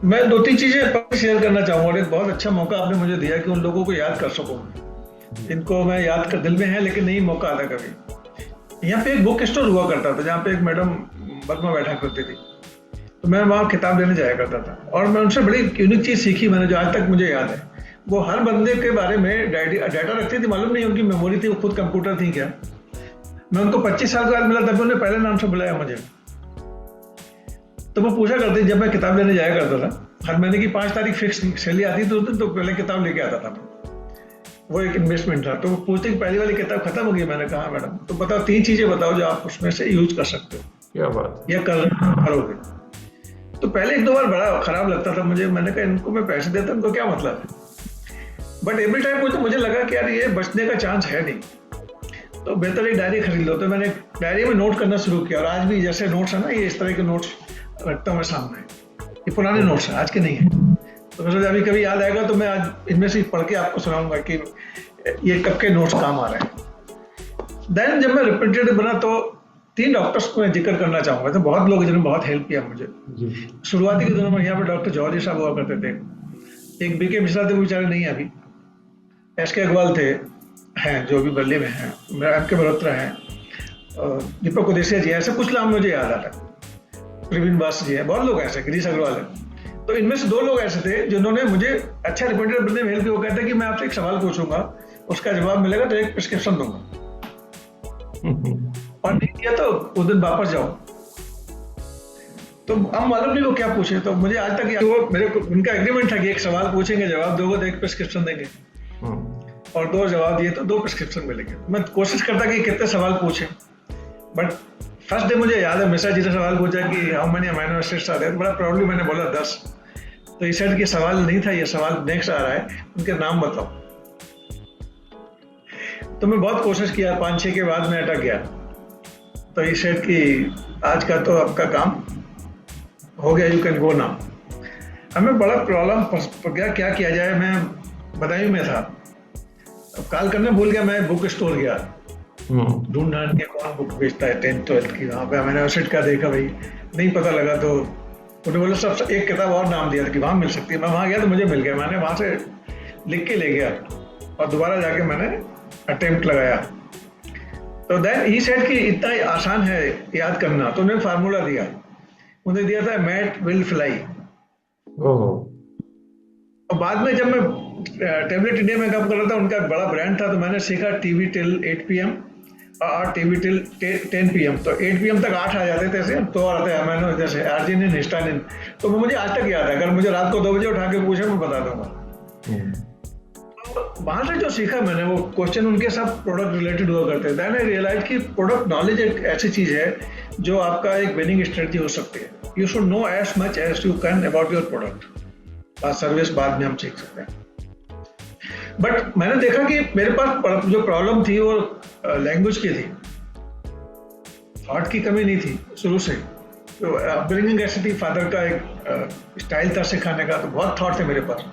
मैं 2-3 चीजें शेयर करना चाहूंगा, और एक बहुत अच्छा मौका आपने मुझे दिया कि उन लोगों को याद कर सकूं, इनको मैं याद कर दिल में है लेकिन नहीं मौका आता कभी। यहाँ पे एक बुक स्टोर हुआ करता था जहाँ पे एक मैडम बदमा बैठा करती थी, तो मैं वहाँ किताब लेने जाया करता था, और मैं उनसे बड़ी यूनिक चीज सीखी मैंने, जो आज तक मुझे याद है। वो हर बंदे के बारे में डाटा रखती थी, मालूम नहीं उनकी मेमोरी थी, वो खुद कंप्यूटर थी क्या। मैं उनको 25 साल के बाद मिला, तब उन्हें पहले नाम से बुलाया मुझे। तो वो पूछा करती, जब मैं किताब लेने जाया करता था, हर महीने की 5 तारीख फिक्स सैलरी आती थी, तो पहले किताब लेके आता था। वो एक इन्वेस्टमेंट था। तो वो पूछते कि पहली वाली किताब खत्म हो गई, मैंने कहा मैडम, तो बताओ 3 चीजें बताओ जो आप उसमें से यूज कर सकते हो। क्या बात, या करोगे। तो पहले 1-2 बार बड़ा खराब लगता था मुझे, मैंने कहा इनको मैं पैसे देता हूँ तो क्या मतलब है, बट एवरी टाइम मुझे लगा कि यार ये बचने का चांस है नहीं, तो बेहतर एक डायरी खरीद लो। तो मैंने डायरी में नोट करना शुरू किया, और आज भी जैसे नोट्स है ना, ये इस तरह के नोट्स रखता हूँ मैं सामने। ये पुराने नोट्स हैं, आज के नहीं है। तो मैं सोचा अभी कभी याद आएगा तो मैं आज इनमें से पढ़ के आपको सुनाऊंगा कि ये कब के नोट्स काम आ रहे हैं। देन जब मैं रिप्रेजेंटेटिव बना तो 3 डॉक्टर्स को मैं जिक्र करना चाहूंगा। तो बहुत लोग जिन्होंने बहुत हेल्प किया मुझे शुरुआती के दिनों में। यहाँ पे डॉक्टर जौहरी साहब हुआ करते थे, एक बीके मिश्रा थे, वो बेचारे नहीं है अभी, एसके अग्रवाल थे, हैं जो भी बल्ले में हैं, एम के मल्होत्रा हैं, दीपक उदेसिया जी, ऐसे कुछ नाम मुझे याद आ रहा है, प्रवीण बास जी हैं, बहुत लोग ऐसे, गिरीश अग्रवाल है। तो इनमें से 2 लोग ऐसे थे जिन्होंने मुझे अच्छा रिप्रेजेंटेटिव बनने में हेल्प की। वो कहते हैं कि मैं आपसे एक सवाल पूछूंगा, उसका जवाब मिलेगा तो एक प्रिस्क्रिप्शन दूंगा, और नहीं किया तो उस दिन वापस जाओ। तो हम मालूम नहीं वो क्या पूछे, तो मुझे आज तक वो मेरे को उनका एग्रीमेंट था कि एक सवाल पूछेंगे, जवाब दोगे तो एक प्रिस्क्रिप्शन देंगे, और 2 जवाब दिए तो 2 प्रिस्क्रिप्शन मिलेंगे। मैं कोशिश करता कि कितने सवाल पूछे, बट फर्स्ट डे मुझे याद है मिश्रा जी ने सवाल पूछा कि how many amino acids are there, बड़ा प्राउडली मैंने बोला 10। तो इस सेट की सवाल नहीं था, ये सवाल नेक्स्ट आ रहा है, उनके नाम बताओ। तो मैं बहुत कोशिश किया, 5-6 के बाद मैं अटक गया। तो इस सेट की आज का तो आपका काम हो गया, यू कैन गो नाउ। हमें बड़ा प्रॉब्लम पड़ गया, क्या किया जाए। मैं बदायूं में था, कॉल करने भूल गया, मैं बुक स्टोर गया ढूंढना कि कौन बुक बेचता है 10th-12th की। वहाँ पे मैंने वेबसाइट का देखा, भाई नहीं पता लगा। तो उन्होंने बोला सब एक किताब और नाम दिया कि वहाँ मिल सकती है। मैं वहाँ गया तो मुझे मिल गया, मैंने वहाँ से लिख के ले गया और दोबारा जाके मैंने अटेम्प्ट लगाया। तो देन ही सेड कि इतना ही आसान है याद करना, तो उन्होंने फार्मूला दिया, उन्हें दिया था मैट विल फ्लाई। और बाद में जब मैं टैबलेट इंडिया में काम कर रहा था, उनका बड़ा ब्रांड था, तो मैंने सीखा टीवी टिल 8 PM और टीवी टिल 10 PM। तो 8 PM तक 8 आ जाते थे, ऐसे तो आते हैं अमीनो जैसे आर्जिनिन, हिस्टानिन। तो वो मुझे आज तक याद है, अगर मुझे रात को 2 बजे उठा के पूछे मैं बता दूंगा। तो वहां से जो सीखा मैंने, वो क्वेश्चन उनके सब प्रोडक्ट रिलेटेड हुआ करते थे। देन आई रियलाइज कि प्रोडक्ट नॉलेज एक ऐसी चीज है जो आपका एक विनिंग स्ट्रेटजी हो सकती है। You should know as much as you can about your product. Service बाद में हम सीख सकते हैं। बट मैंने देखा कि मेरे पास जो प्रॉब्लम थी वो लैंग्वेज की थी, थॉट की कमी नहीं थी शुरू से। तो अपब्रिंगिंग ऐसी थी, फादर का एक स्टाइल था सिखाने का, तो बहुत थॉट थे मेरे पास,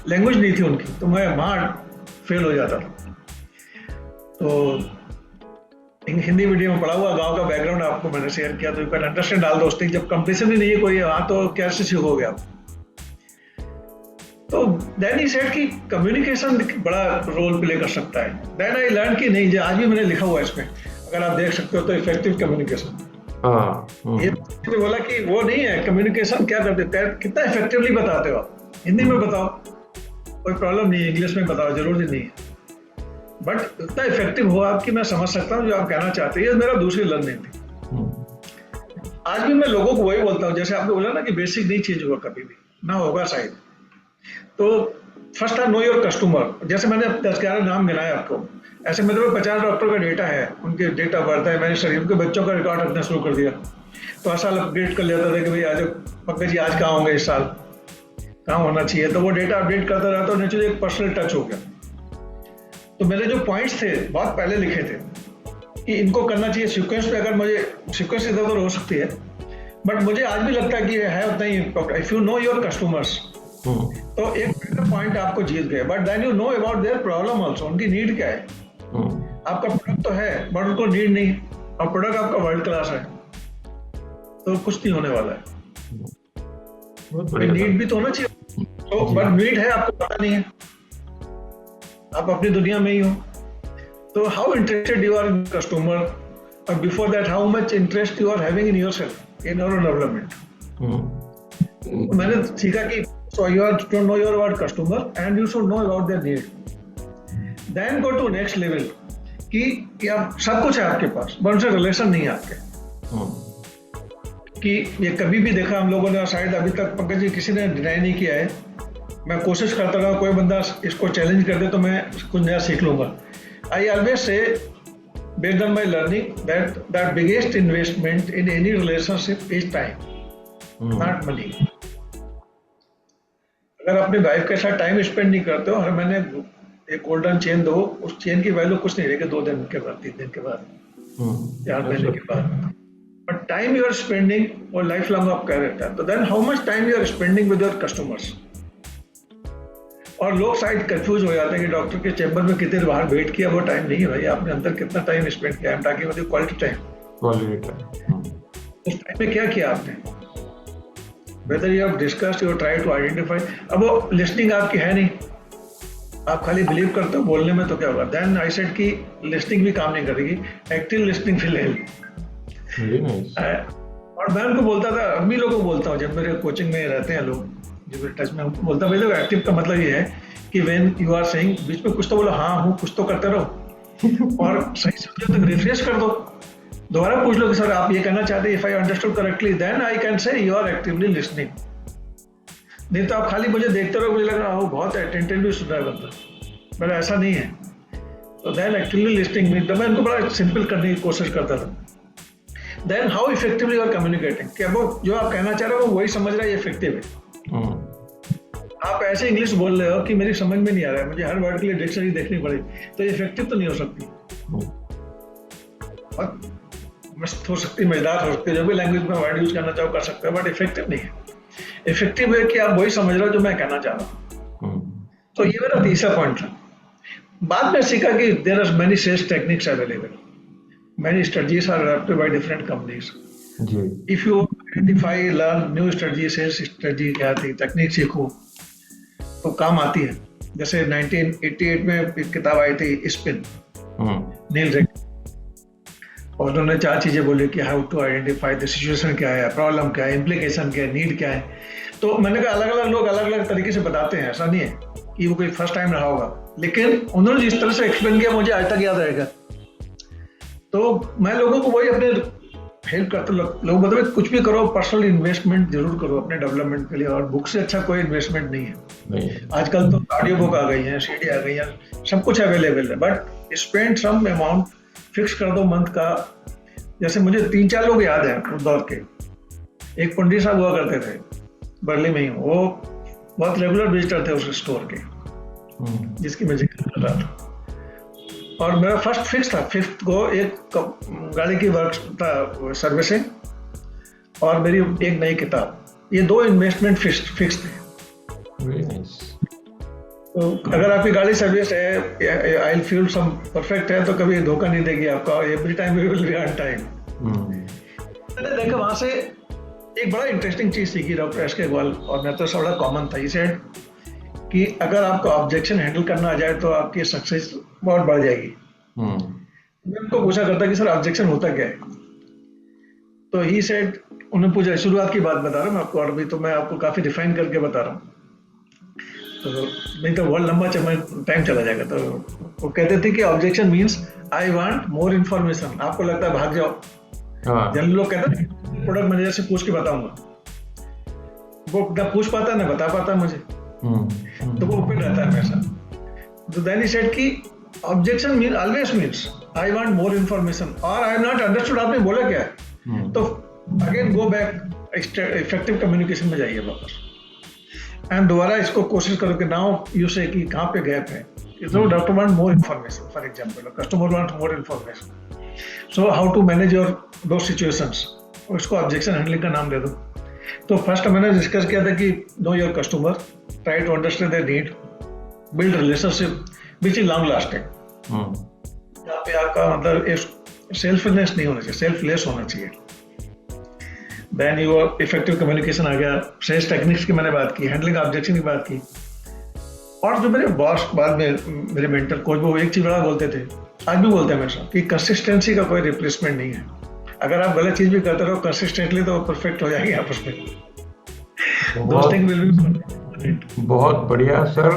लैंग्वेज नहीं थी उनकी, तो मैं वहाँ फेल हो जाता था। तो हिंदी मीडियम में पढ़ा हुआ, गांव का बैकग्राउंड आपको मैंने शेयर किया, तो you can understand all those things. जब कंपटीशन ही नहीं है कोई वहाँ, तो कैसे सीखोगे आप। तो देन ही सेड कि कम्युनिकेशन बड़ा रोल प्ले कर सकता है। देन आई लर्न कि नहीं, जो आज भी मैंने लिखा हुआ है इसमें, अगर आप देख सकते हो तो इफेक्टिव कम्युनिकेशन। ये बोला कि वो नहीं है कम्युनिकेशन, क्या करते हैं, कितना इफेक्टिवली बताते हो आप। हिंदी में बताओ कोई प्रॉब्लम नहीं है, इंग्लिश में बताओ जरूरी नहीं है, बट इतना इफेक्टिव हो आप कि मैं समझ सकता हूँ जो आप कहना चाहते हैं। ये मेरा दूसरी लर्निंग थी। आज भी मैं लोगों को वही बोलता हूँ, जैसे आपने बोला ना कि बेसिक नहीं चेंज हुआ कभी भी, ना होगा शायद। तो फर्स्ट नो योर कस्टमर। जैसे मैंने 10-11 नाम गिनाए आपको, ऐसे मेरे पास 50 डॉक्टर का डेटा है, उनके डेट ऑफ बर्थ है, मैंने शरीर के बच्चों का रिकॉर्ड रखना शुरू कर दिया। तो हर साल अपडेट कर लेता था कि भाई आज पंकज जी आज कहाँ होंगे, इस साल कहाँ होना चाहिए। तो वो डेटा अपडेट करता रहा, तो नेचुरली एक पर्सनल टच हो गया। तो मेरे जो पॉइंट्स थे बहुत पहले लिखे थे कि इनको करना चाहिए सीक्वेंस पे। अगर मुझे सीक्वेंस इधर उधर हो सकती है, बट मुझे आज भी लगता है कि है उतना ही important. If you know your customers, तो एक पॉइंट आपको जीत गए, but then you know about their problem also. उनकी नीड क्या है। आपका प्रोडक्ट तो है बट उनको नीड नहीं, और प्रोडक्ट आपका वर्ल्ड क्लास है, तो कुछ नहीं होने वाला है। नीड भी तो होना चाहिए, तो बट नीड है आपको पता नहीं है, आप अपनी दुनिया में ही हो। तो how interested you are in customer, और before that how much interest you are having in yourself, in your development. मैंने सीखा कि so you have to know your about customer and you should know about their need. Then go to next level कि आप सब कुछ है आपके पास, but उनसे रिलेशन नहीं है आपके। कि ये कभी भी देखा हम लोगों ने, शायद अभी तक पंकज जी किसी ने डिनाई नहीं किया है। मैं कोशिश करता रहा, कोई बंदा इसको चैलेंज कर दे तो मैं कुछ नया सीख लूंगा। I always say based on my learning that the biggest investment in any relationship is time, not money. अगर अपने वाइफ के साथ टाइम स्पेंड नहीं करते हो, हर महीने एक गोल्डन चेन दो, उस चेन की वैल्यू कुछ नहीं रहेगी 2 दिन के बाद, 3 दिन के बाद, 4 महीने के बाद। But time you are spending वो लाइफ लॉन्ग आपका रहता है। तो then how much time you are spending with your customers. और लोग शायद कंफ्यूज हो जाते हैं कि डॉक्टर के चैम्बर में कितने बाहर वेट किया, वो टाइम नहीं है भाई, आपने अंदर कितना टाइम स्पेंड किया। I'm talking about quality time. उस टाइम में क्या किया आपने, whether you have discussed, you try to identify। अब वो लिस्निंग आपकी है नहीं, आप खाली बिलीव करते हो बोलने में, तो क्या होगा। देन आई सेड कि लिस्निंग भी काम नहीं करेगी, एक्टिव लिस्निंग विल हेल्प। और मैं उनको बोलता था, अभी लोगों को बोलता हूँ जब मेरे कोचिंग में रहते हैं लोग, जो मेरे टच में, उनको बोलता हूँ भाई एक्टिव का मतलब ये है कि व्हेन यू आर सेइंग, बीच में कुछ तो बोलो, हाँ हूँ, कुछ तो करते रहो, और सही समझो तो रिफ्रेश कर दो। दोबारा पूछ लो कि सर आप ये कहना चाहते हैं, if I understood correctly then I can say you are actively listening. नहीं तो आप खाली मुझे देखते रहो, मुझे लग रहा हो बहुत अटेंटिवली सुन रहा है बंदा, पर ऐसा नहीं है। तो देन एक्टिवली लिसनिंग मीन, मैं उनको बड़ा सिंपल करने की कोशिश करता था। Then how effectively you are communicating, कि वो जो आप कहना चाह रहे हो वो वही समझ रहा है, ये इफेक्टिव है। आप ऐसे इंग्लिश बोल रहे हो कि मेरी समझ में नहीं आ रहा है, मुझे हर वर्ड के लिए डिक्शनरी देखनी पड़ेगी, तो ये इफेक्टिव तो नहीं हो सकती। और मस्त हो सकती, मजेदार हो सकती है, जो भी लैंग्वेज में वर्ड यूज करना चाहो कर सकते हो, बट इफेक्टिव नहीं है। इफेक्टिव है कि आप वही समझ रहे हो जो मैं कहना चाह रहा हूँ। तो ये मेरा तीसरा पॉइंट था। बाद में सीखा कि there are many sales techniques available, many strategies are adopted by different companies. If you identify, learn new strategy, sales strategy क्या थी, टेक्निक सीखो तो काम आती है। जैसे 1988 में एक किताब आई थी स्पिन, नील रेक, और उन्होंने 4 चीजें बोली कि how to identify the situation क्या है, प्रॉब्लम क्या है, इम्प्लीकेशन क्या है, नीड क्या है। तो मैंने कहा अलग अलग लोग अलग अलग तरीके से बताते हैं, ऐसा नहीं है कि वो कोई फर्स्ट टाइम रहा होगा, लेकिन उन्होंने जिस तरह से एक्सप्लेन किया मुझे आज तक याद रहेगा। तो मैं लोगों को वही अपने हेल्प करता, लोग मतलब कुछ भी करो, पर्सनल इन्वेस्टमेंट जरूर करो अपने डेवलपमेंट के लिए, और बुक से अच्छा कोई इन्वेस्टमेंट नहीं है। आजकल तो ऑडियो बुक आ गई है, सीडी आ गई है, सब कुछ अवेलेबल है, but spend some amount, fix कर दो मंथ का। जैसे मुझे 3-4 लोग याद हैं उस दौर के। एक पंडित साहब हुआ करते थे बर्ली में ही, वो बहुत रेगुलर विजिटर थे उस स्टोर के, जिसकी मैं जिक्र कर रहा था। और मेरा फर्स्ट फिक्स था, 5th को एक गाड़ी की वर्क था सर्विसिंग, और मेरी एक नई किताब, ये 2 इन्वेस्टमेंट फिक्स थे। तो अगर आपकी गाड़ी सर्विस है, ऑयल फ्यूल सब परफेक्ट है, तो कभी धोखा नहीं देगी आपका, every time we will be on time. मैंने देखा वहां से एक बड़ा इंटरेस्टिंग चीज सीखी डॉक्टर एस के अग्रवाल, और मैं तो बड़ा कॉमन था, इसे कि अगर आपको ऑब्जेक्शन हैंडल करना आ जाए तो आपकी सक्सेस बहुत बढ़ जाएगी। मैं उनको पूछा करता कि सर ऑब्जेक्शन होता क्या है, तो ही सेड, उन्होंने पूछा, शुरुआत की बात बता रहा हूँ मैं आपको, और अभी तो मैं आपको काफी डिफाइन करके बता रहा हूँ, तो नहीं तो बहुत लंबा टाइम चला जाएगा। तो वो कहते थे कि objection means I want more information. आपको लगता है भाग जाओ, जनरल लोग कहते हैं प्रोडक्ट मैनेजर से पूछ के बताऊंगा, वो ना पूछ पाता ना बता पाता मुझे, तो वो ओपन रहता है हमेशा। तो देन ही सेड कि objection mean always means I want more information, और आई एम नॉट अंडरस्टूड, आपने बोला क्या है। तो again go back, effective communication में जाइए वापस, एंड दोबारा इसको कोशिश करो कि नाउ यू से कि कहाँ पे गैप है। So doctor want more information, for example, or customer wants more information. So how to manage your those situations? उसको ऑब्जेक्शन हैंडलिंग का नाम दे दो। तो फर्स्ट मैंने डिस्कस किया था कि know your customer, try to understand their need, build relationship which is long lasting. यहाँ पे आपका मतलब सेल्फलेस नहीं होना चाहिए, सेल्फलेस होना चाहिए। देन योर इफेक्टिव कम्युनिकेशन आ गया, सेल्स टेक्निक्स की मैंने बात की, हैंडलिंग ऑब्जेक्शन की बात की। और जो मेरे बॉस बाद में मेरे मेंटर कोच, वो एक चीज बड़ा बोलते थे, आज भी बोलते हैं हमेशा, कि कंसिस्टेंसी का कोई रिप्लेसमेंट नहीं है। अगर आप गलत चीज भी करते रहो कंसिस्टेंटली तो वो परफेक्ट हो जाएंगे आपस में। बहुत बढ़िया sir.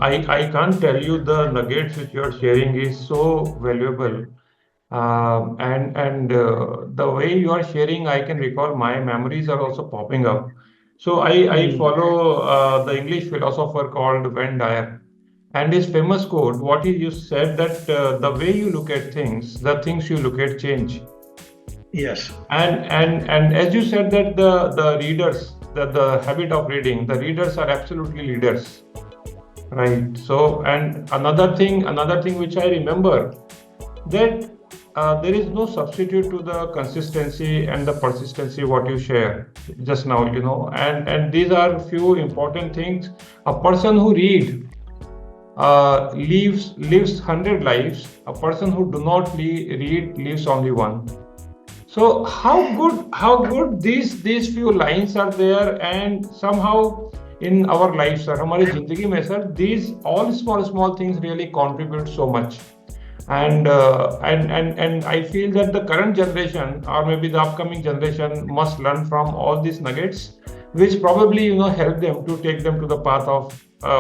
I can't tell you the nuggets which you are sharing is so valuable, and the way you are sharing, I can recall my memories are also popping up. So I follow the English philosopher called Venn Dyer, and his famous quote, what he used said that the way you look at things, the things you look at change. Yes. And as you said that the readers, the habit of reading, the readers are absolutely leaders, right? So and another thing which I remember, that there is no substitute to the consistency and the persistency what you share just now, you know, and these are few important things. A person who lives 100 lives. A person who do not read lives only one. So how good these few lines are there, and somehow in our lives, sir, हमारी जिंदगी में sir, these all small things really contribute so much. And I feel that the current generation, or maybe the upcoming generation, must learn from all these nuggets, which probably, you know, help them to take them to the path of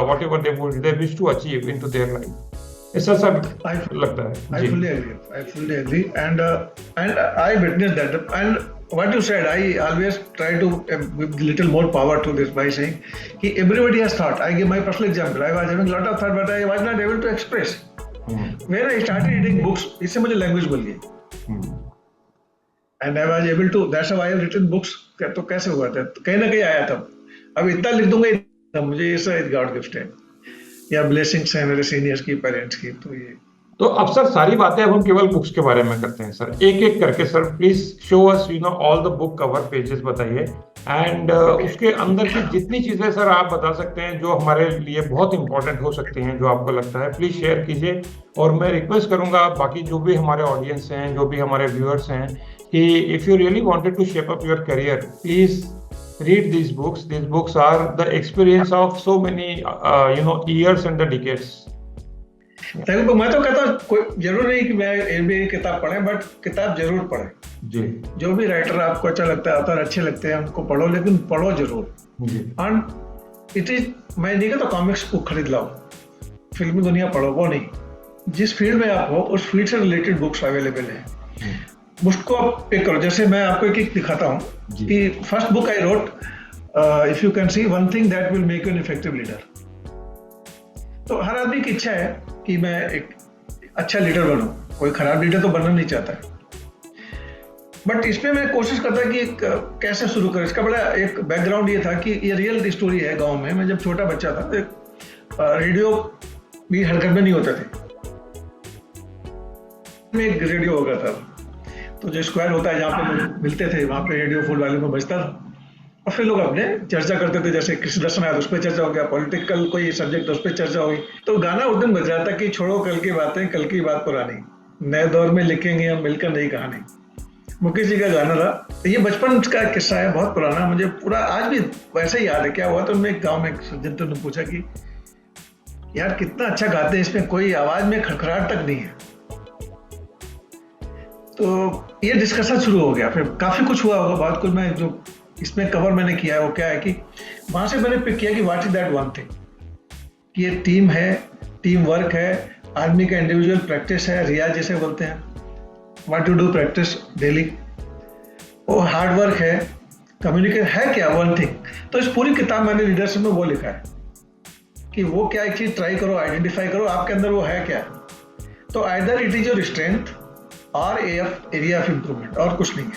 whatever they wish to achieve into their life. ऐसा सब I लगता है I ji. fully agree, and I witnessed that. And what you said, I always try to give little more power to this by saying, कि everybody has thought. I give my personal example. I was having a lot of thought, but I was not able to express. When I started reading books, इससे मुझे language मिल गई. And I was able to. That's how I have written books. तो कैसे हुआ था? तो कहीं ना कहीं आया था. अब इतना लिख दूंगा, मुझे ऐसा गॉड गिफ्ट है या ब्लेसिंग्स है मेरे सीनियर्स की, पेरेंट्स की. तो ये तो अब सर सारी बातें अब हम केवल बुक्स के बारे में करते हैं सर, एक एक करके sir please show us all the book cover pages बताइए, एंड उसके अंदर की जितनी चीजें सर आप बता सकते हैं जो हमारे लिए बहुत इंपॉर्टेंट हो सकती हैं, जो आपको लगता है, प्लीज शेयर कीजिए. और मैं रिक्वेस्ट करूंगा बाकी जो भी हमारे ऑडियंस हैं, जो भी हमारे व्यूअर्स हैं, कि if you really wanted to shape up your career, please read these books. These books are the experience of so many years and the decades. देखो, मैं तो कहता हूँ कोई जरूर नहीं कि मैं MBA की किताब पढ़े, बट किताब जरूर पढ़े जी. जो भी राइटर आपको अच्छा लगता है, ऑथर अच्छे लगते हैं, उनको पढ़ो, लेकिन पढ़ो जरूर जी. एंड इट इज, मैं नहीं कहता कॉमिक्स बुक खरीद लाओ, फिल्मी दुनिया पढ़ो, वो नहीं. जिस फील्ड में आप हो उस फील्ड से रिलेटेड बुक्स अवेलेबल है, उसको आप पिक करो. जैसे मैं आपको एक दिखाता हूँ कि first book I wrote, if you can see one thing that will make you an effective leader. तो हर आदमी की इच्छा है कि मैं एक अच्छा लीडर बनूं, कोई खराब लीडर तो बनना नहीं चाहता है, बट इसमें मैं कोशिश करता कि कैसे शुरू करें. इसका बड़ा एक बैकग्राउंड ये था कि ये रियल स्टोरी है. गांव में मैं जब छोटा बच्चा था, रेडियो भी हर घर में नहीं होते थे, एक रेडियो होगा था, तो जो स्क्वायर होता है जहाँ पे लोग मिलते थे, वहाँ पे रेडियो फुल वाले में बजता था, और फिर लोग अपने चर्चा करते थे. जैसे कृषि दर्शन आया तो उस पर चर्चा हो गया, पॉलिटिकल कोई सब्जेक्ट उस पर चर्चा हुई. तो गाना उस दिन बज रहा था कि छोड़ो कल की बातें, कल की बात पुरानी, नए दौर में लिखेंगे हम मिलकर नई कहानी. मुकेश जी का गाना था. तो ये बचपन का किस्सा है, बहुत पुराना, मुझे पूरा आज भी वैसे ही याद है. क्या हुआ तो उनमें एक गाँव में जनता ने पूछा कि यार कितना अच्छा गाते हैं, इसमें कोई आवाज में खड़खड़ाहट तक नहीं है. तो ये डिस्कशन शुरू हो गया. फिर काफी कुछ हुआ होगा, बहुत कुछ मैं जो इसमें कवर मैंने किया है वो क्या है कि वहां से मैंने पिक किया कि what is that one thing, कि ये टीम है, टीम वर्क है, आदमी का इंडिविजुअल प्रैक्टिस है, रियाज जिसे बोलते हैं, what you do practice daily, वो हार्ड वर्क है, कम्युनिकेट है. क्या वन थिंग. तो इस पूरी किताब मैंने लीडरशिप में वो लिखा है कि वो क्या एक चीज ट्राई करो, आइडेंटिफाई करो आपके अंदर वो है क्या. तो either it is your strength और एरिया ऑफ इम्प्रूवमेंट, और कुछ नहीं है.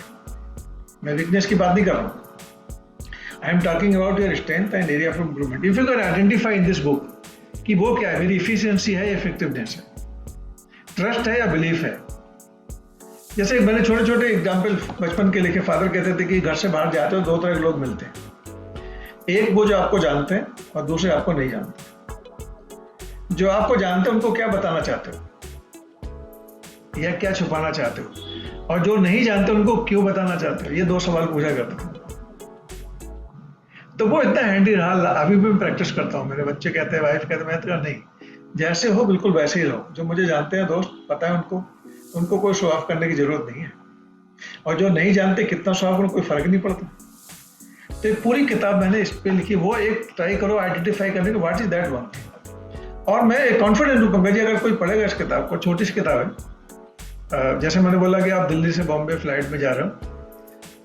मैं वीकनेस की बात नहीं कर रहा हूँ. I am talking about your strength and area of improvement. If you can identify in this book कि वो क्या है, मेरी इफिशियंसी है या इफेक्टिवनेस है, ट्रस्ट है या बिलीफ है. जैसे मैंने छोटे छोटे एग्जाम्पल बचपन के लिखे. फादर कहते थे कि घर से बाहर जाते हो दो तरह के लोग मिलते हैं, एक वो जो आपको जानते हैं और दूसरे आपको नहीं जानते. जो आपको जानते हैं उनको क्या बताना चाहते हो या क्या छुपाना चाहते हो, और जो नहीं जानते उनको क्यों बताना चाहते हो, ये दो सवाल पूछा करते थे. तो वो इतना हैंडी रहा, अभी भी मैं प्रैक्टिस करता हूँ. मेरे बच्चे कहते हैं, वाइफ कहते हैं, मैं तो नहीं, जैसे हो बिल्कुल वैसे ही रहो. जो मुझे जानते हैं दोस्त, पता है उनको कोई शो ऑफ करने की जरूरत नहीं है, और जो नहीं जानते कितना शो ऑफ करो कोई फर्क नहीं पड़ता. तो ये पूरी किताब मैंने इस पे लिखी. वो एक ट्राई करो आइडेंटिफाई करने की what is that one thing. और मैं कॉन्फिडेंट हूँ पंकज जी, अगर कोई पढ़ेगा इस किताब को, छोटी सी किताब है. जैसे मैंने बोला कि आप दिल्ली से बॉम्बे फ्लाइट में जा रहे हो,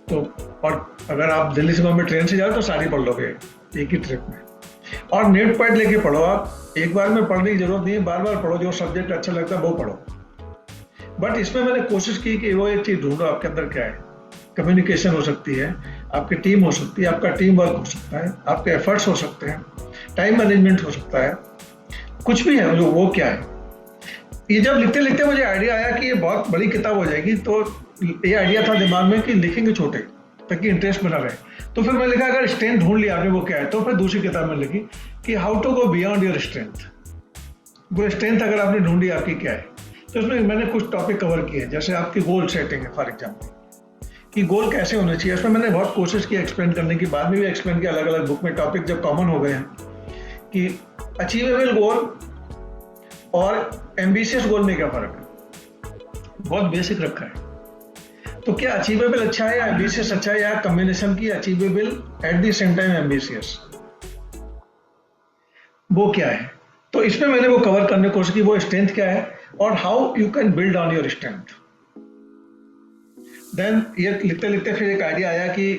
तो और अगर आप दिल्ली से बॉम्बे ट्रेन से जा रहे हो तो सारी पढ़ लोगे एक ही ट्रिप में. और नेट पैड लेके पढ़ो. आप एक बार में पढ़ने की जरूरत नहीं है, बार बार पढ़ो. जो सब्जेक्ट अच्छा लगता है वो पढ़ो. बट इसमें मैंने कोशिश की कि वो एक चीज ढूंढो आपके अंदर क्या है. कम्युनिकेशन हो सकती है, आपकी टीम हो सकती है, आपका टीम वर्क हो सकता है, आपके एफर्ट्स हो सकते हैं, टाइम मैनेजमेंट हो सकता है, कुछ भी है. जो वो क्या है, ये जब लिखते लिखते मुझे आइडिया आया कि ये बहुत बड़ी किताब हो जाएगी. तो ये आइडिया था दिमाग में कि लिखेंगे छोटे ताकि इंटरेस्ट बना रहे. तो फिर मैं लिखा अगर स्ट्रेंथ ढूंढ लिया आपने वो क्या है, तो फिर दूसरी किताब में लिखी कि how to go beyond your strength. वो स्ट्रेंथ अगर आपने ढूंढी आपकी क्या है. तो इसमें मैंने कुछ टॉपिक कवर किए, जैसे आपकी गोल सेटिंग है फॉर एग्जाम्पल, कि गोल कैसे होने चाहिए. इसमें मैंने बहुत कोशिश की एक्सप्लेन करने की, बाद में भी एक्सप्लेन किया अलग अलग बुक में. टॉपिक जब कॉमन हो गए हैं कि अचीवेबल गोल और एम्बिशियस गोल में क्या फर्क है, बहुत बेसिक रखा है. तो क्या अचीवेबल अच्छा है या एम्बिशियस अच्छा है, या कॉम्बिनेशन की achievable at the same time ambitious, वो क्या है. तो इसमें मैंने वो कवर करने की कोशिश की, वो स्ट्रेंथ क्या है और how you can build on your strength. Then ये लिखते लिखते फिर एक आइडिया आया कि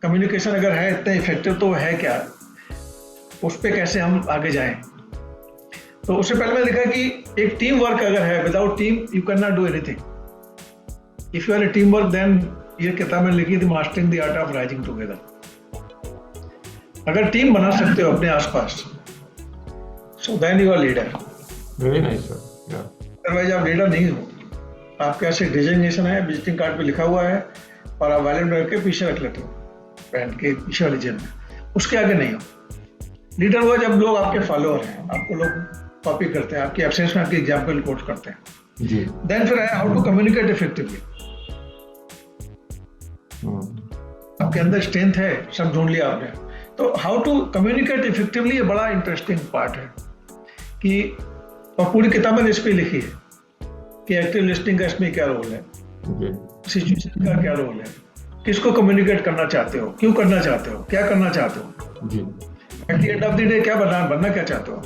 कम्युनिकेशन अगर है इतना इफेक्टिव तो है क्या, उस पर कैसे हम आगे जाएं। तो उससे पहले मैंने लिखा कि एक टीम वर्क अगर है, without team you can not do anything. If you are a team work then, ये किताब में लिखी थी mastering the art of rising together. अगर टीम बना सकते हो अपने आसपास, so then you are leader. Very nice sir. Otherwise आप लीडर नहीं हो। आपके ऐसे डिजिग्नेशन है, विजिटिंग कार्ड पे लिखा हुआ है और आप वैलेट करके पीछे रख लेते हो, पैंट के पीछे वाली जेब में, उसके आगे नहीं हो। लीडर हुआ जब लोग आपके फॉलोअर हैं, आपको लोग कॉपी करते हैं, आपकी एब्सेंस में आपकी एग्जाम्पल कोट करते हैं जी। देन फिर हाउ टू कम्युनिकेट इफेक्टिवली। आपके अंदर स्ट्रेंथ है, सब ढूंढ लिया आपने, तो हाउ टू कम्युनिकेट इफेक्टिवली ये बड़ा इंटरेस्टिंग पार्ट है कि, और पूरी किताब मैंने इस पे लिखी है कि एक्टिव लिसनिंग का इसमें क्या रोल है, सिचुएशन का क्या रोल है, किसको कम्युनिकेट करना चाहते हो, क्यों करना चाहते हो, क्या करना चाहते हो जी, at the end of the day क्या बनना क्या चाहते हो।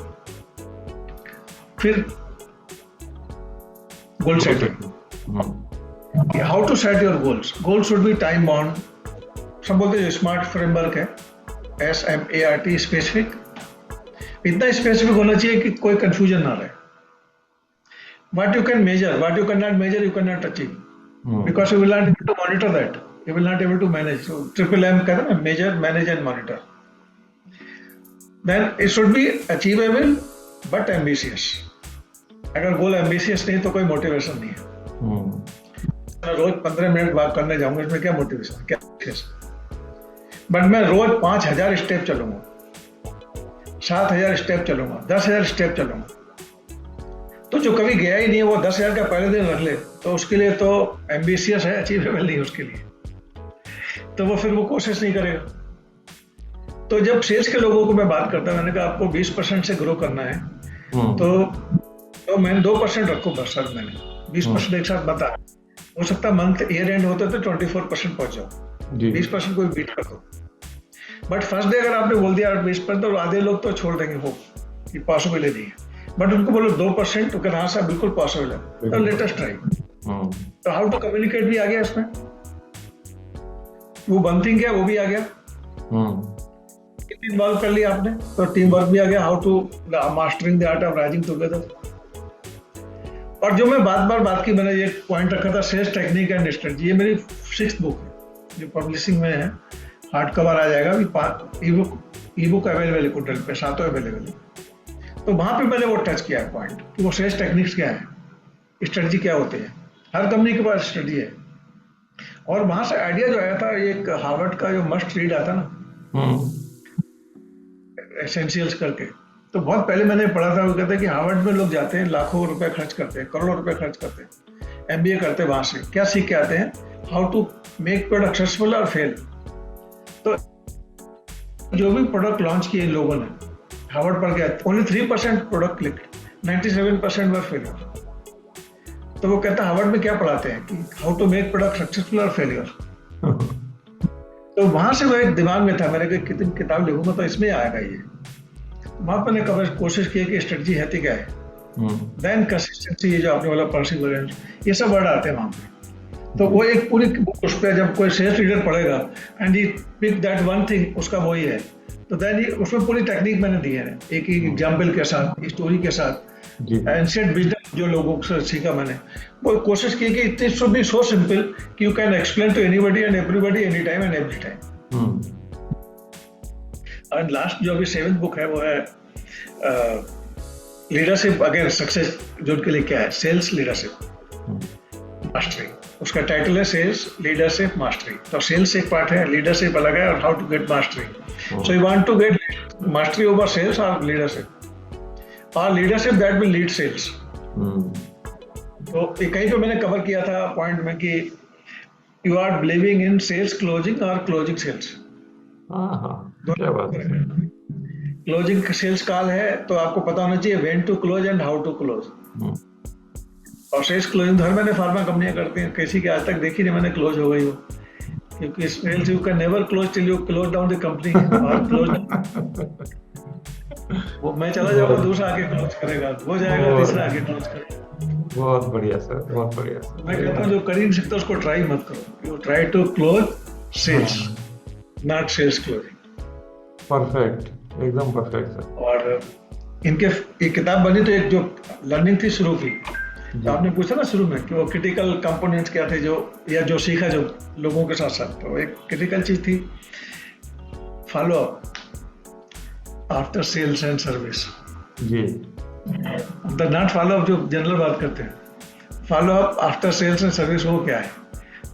फिर goal setting, how to set your goals. Goal should be time bound. सब बोलते हैं स्मार्ट फ्रेमवर्क है, SMART, स्पेसिफिक। इतना स्पेसिफिक होना चाहिए कि कोई कंफ्यूजन ना रहे। What you can measure, what you cannot measure, you cannot achieve, because you will not able to monitor that. You will not able to manage. So triple M कहते हैं ना, measure, manage and monitor. Then it should be achievable but ambitious. अगर गोल ambitious नहीं तो कोई motivation नहीं है। मैं रोज 15 मिनट वॉक करने जाऊंगा, इसमें क्या मोटिवेशन, क्या बट मैं रोज 5000 स्टेप चलूंगा, 7000 स्टेप चलूंगा, 10,000 स्टेप चलूंगा, तो जो कभी गया ही नहीं है वो 10,000 का पहले दिन रख ले, तो उसके लिए तो एम्बिशियस है, अचीवेबल नहीं उसके लिए, तो वो फिर वो कोशिश नहीं करेगा। तो जब सेल्स के लोगों को मैं बात करता हूं, मैंने कहा आपको 20% से ग्रो करना है, तो मैंने 2% रखो बस सर, मैंने 20% एक साथ बताया। हो सकता मंथ ईयर एंड होते तो 24% पहुंच जाओ, 20% कोई बीट कर दो। बट फर्स्ट डे अगर आपने बोल दिया 20%, तो आधे लोग तो छोड़ देंगे वो कि पॉसिबल ही नहीं है। बट उनको बोलो 2%, तो कहते हाँ सर बिल्कुल पॉसिबल है, तो लेटेस्ट ट्राई। तो हाउ टू कम्युनिकेट भी आ गया इसमें, वो वन थिंग है वो भी आ गया, इन्वॉल्व कर लिया आपने, तो टीम वर्क भी आ गया, how to mastering the art of rising together. और जो मैं बात की, मैंने ये पॉइंट रखा था सेल्स टेक्निक एंड स्ट्रेटजी, ये मेरी 6th बुक है जो पब्लिशिंग में है, हार्ड कवर आ जाएगा अभी, ई बुक अवेलेबल है कुंडल पे, 7 अवेलेबल है। तो वहां पे मैंने वो टच किया है पॉइंट कि वो सेल्स टेक्निक्स क्या है, स्ट्रेटजी क्या होती है, हर कंपनी के पास स्ट्रेटजी है। और वहां से आइडिया जो आया था, एक हार्वर्ड का जो मस्ट रीड आता ना, एसेंशियल्स करके, तो बहुत पहले मैंने पढ़ा था, वो कहते हैं कि हार्वर्ड में लोग जाते हैं, लाखों रुपए खर्च करते हैं, करोड़ों रुपए खर्च करते हैं, MBA करते हैं, वहां से क्या सीख के आते हैं, how to make product successful और फेल। तो जो भी प्रोडक्ट लॉन्च किए इन लोगों ने, हार्वर्ड पर गया, ओनली 3% प्रोडक्ट क्लिक्ड, 97% वर फेलियर। तो वो कहता है हार्वर्ड में क्या पढ़ाते हैं कि how to make product successful और फेलियर। तो वहां से वो एक दिमाग में था, मैंने कहा कितनी किताब लिखूंगा तो इसमें आएगा ये। वहां पर मैंने कोशिश की कि स्ट्रेटजी है क्या है, देन कंसिस्टेंसी, ये जो आपने बोला परसिवरेंस, ये सब वर्ड आते हैं वहां पे। तो वो एक पूरी उस पर जब कोई सेल्स लीडर पढ़ेगा and he pick that one thing, उसका वही है, तो देन उसमें पूरी टेक्निक मैंने दी है, एक एग्जाम्पल के साथ, स्टोरी के साथ, एंशिएंट विजडम जो लोगों से सीखा मैंने, वो कोशिश की कि it should be so simple कि you can explain to anybody and everybody any time and every time. और लास्ट जो अभी 7th बुक है वो है लीडरशिप अगेन सक्सेस, जो उनके लिए क्या है, सेल्स लीडरशिप मास्टरी। उसका टाइटल है सेल्स लीडरशिप मास्टरी। तो सेल्स एक पार्ट है, लीडरशिप अलग है, और how to get mastery. So you want to get mastery over sales और लीडरशिप, और leadership that will lead sales. तो कहीं पे मैंने कवर किया था पॉइंट में कि you are believing in sales closing और क्लोजिंग सेल्स। क्या बात है। क्लोजिंग सेल्स कॉल है तो आपको पता होना चाहिए when to close and how to close. और सेल्स क्लोजिंग हर मैंने फार्मा कंपनियां करती हैं, किसी की आज तक देखी नहीं मैंने क्लोज हो गई हो, क्योंकि sales you can never close till you close down the company और क्लोज वो मैं चला जाऊंगा, दूसरा आके क्लोज करेगा, वो जाएगा, तीसरा आके क्लोज करेगा। बहुत बढ़िया सर, बहुत बढ़िया सर। मैं कहता हूँ जो कर ही नहीं सकता उसको ट्राई मत करो। You try to close sales, not sales closing. Perfect, एकदम परफेक्ट सर। और इनके एक किताब बनी तो एक जो लर्निंग थी शुरू की, तो आपने पूछा ना शुरू में कि वो क्रिटिकल कंपोनेंट्स क्या थे जो, या जो सीखा जो लोगों के साथ साथ, तो एक क्रिटिकल चीज थी follow up after sales and service जी। द नॉट फॉलो अप जो जनरल बात करते हैं, follow up after sales and service वो क्या है?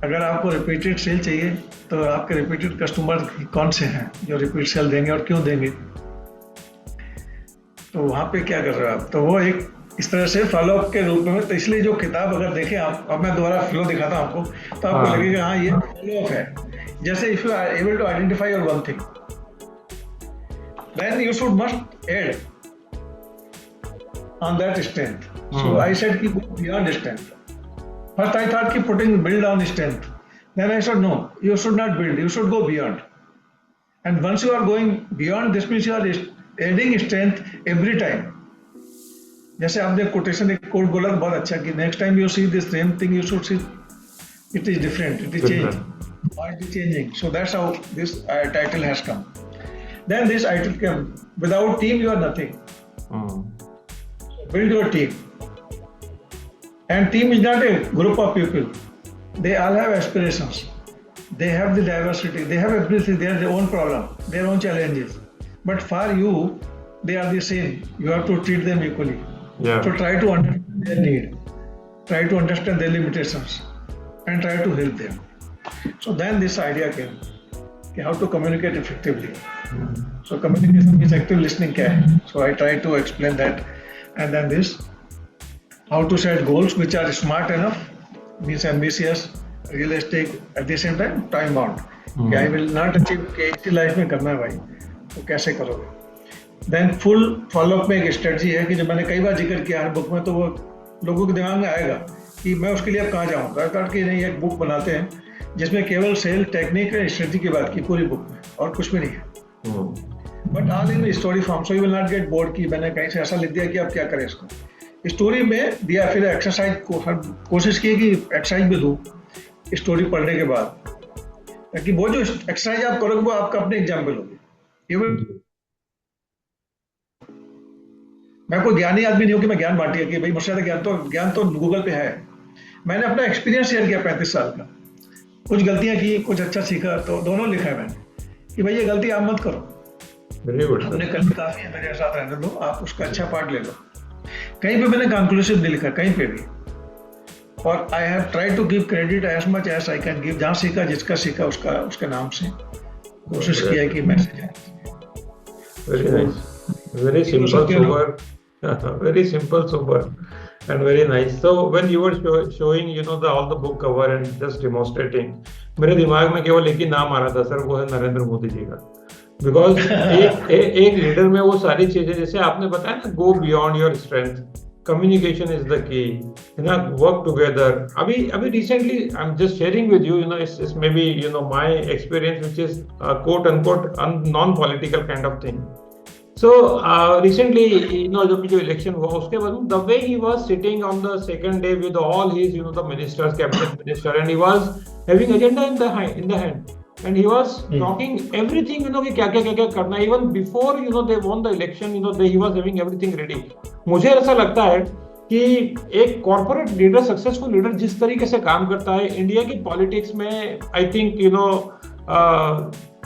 अगर आपको रिपीटेड सेल चाहिए तो आपके रिपीटेड कस्टमर कौन से हैं जो रिपीट सेल देंगे और क्यों देंगे, तो वहाँ पे क्या कर रहे हो आप? तो वो एक इस तरह से फॉलोअप के रूप में, तो इसलिए जो किताब अगर देखें आप, अब मैं दोबारा फ्लो दिखाता हूँ आपको, तो आपको लगेगा हाँ ये फॉलोअप है। जैसे if you are able to identify your one thing, then you should must add on that strength. So I said keep beyond strength. First I thought keep putting build on strength. Then I said no, you should not build, you should go beyond. And once you are going beyond, this means you are adding strength every time. जैसे आपने quotation एक coat बोला बहुत अच्छा कि next time you see the same thing you should see it is different, it is changed or it is changing. So that's how this title has come. Then this title came, without team you are nothing. Build your team. And team is not a group of people. They all have aspirations. They have the diversity. They have everything. They have their own problem, their own challenges. But for you, they are the same. You have to treat them equally. Yeah. So try to understand their need. Try to understand their limitations. And try to help them. So then this idea came. How to communicate effectively. So communication is active listening. So I try to explain that. And then this, how to set goals which are smart enough, means ambitious, realistic, at the same time time bound. I will not achieve कि इसी life में करना है भाई, तो कैसे करोगे? Then full follow up में एक स्ट्रेटजी है कि जो मैंने कई बार जिक्र किया है बुक में, तो वो लोगों के दिमाग में आएगा कि मैं उसके लिए अब कहाँ जाऊँ। तो कि नहीं, एक बुक बनाते हैं जिसमें केवल सेल टेक्निक और स्ट्रेटजी की बात की पूरी बुक में, और कुछ भी नहीं है। But all in story form, so you will not get bored कि मैंने कहीं से ऐसा लिख दिया कि अब क्या करें इसको। स्टोरी में दिया, फिर एक्सरसाइज को कोशिश की कि एक्सरसाइज भी दूँ स्टोरी पढ़ने के बाद, ताकि वो जो एक्सरसाइज आप करोगे वो आपका अपने एग्जाम्पल होगी। मैं कोई ज्ञानी आदमी नहीं हूँ कि मैं ज्ञान बांटिए कि भाई मुझसे ज़्यादा ज्ञान तो गूगल पे है। मैंने अपना एक्सपीरियंस शेयर किया 35 साल का, कुछ गलतियां की, कुछ अच्छा सीखा, तो दोनों लिखा है मैंने कि भाई ये गलती आप मत करो। हमने कल काफी है, मेरे साथ रहने दो, आप उसका अच्छा पार्ट ले लो। कहीं पे मैंने कंक्लूसिव नहीं लिखा, कहीं पे भी। और I have tried to give credit as much as I can give. जहाँ सीखा, जिसका सीखा उसके नाम से कोशिश किया है कि मैसेज है। Very nice, very simple sober, very simple sober and very nice. So when you were showing all the book cover and just demonstrating, मेरे दिमाग में केवल एक ही नाम आ रहा था सर, वो है नरेंद्र मोदी जी का। बिकॉज एक लीडर में वो सारी चीजें, जैसे आपने बताया ना, go beyond your strength, communication is the key, work together. अभी recently I am just sharing with you, it's maybe my experience which is quote unquote non political kind of thing. So recently, जब जो election हुआ उसके बाद, the way he was sitting on the second day with all his, the ministers, cabinet minister, and he was having agenda in the hand, and he was talking everything, कि क्या करना है. Even before, they won the election, he was having everything ready. मुझे ऐसा लगता है कि एक कॉर्पोरेट लीडर, सक्सेसफुल लीडर जिस तरीके से काम करता है इंडिया की पॉलिटिक्स में, I think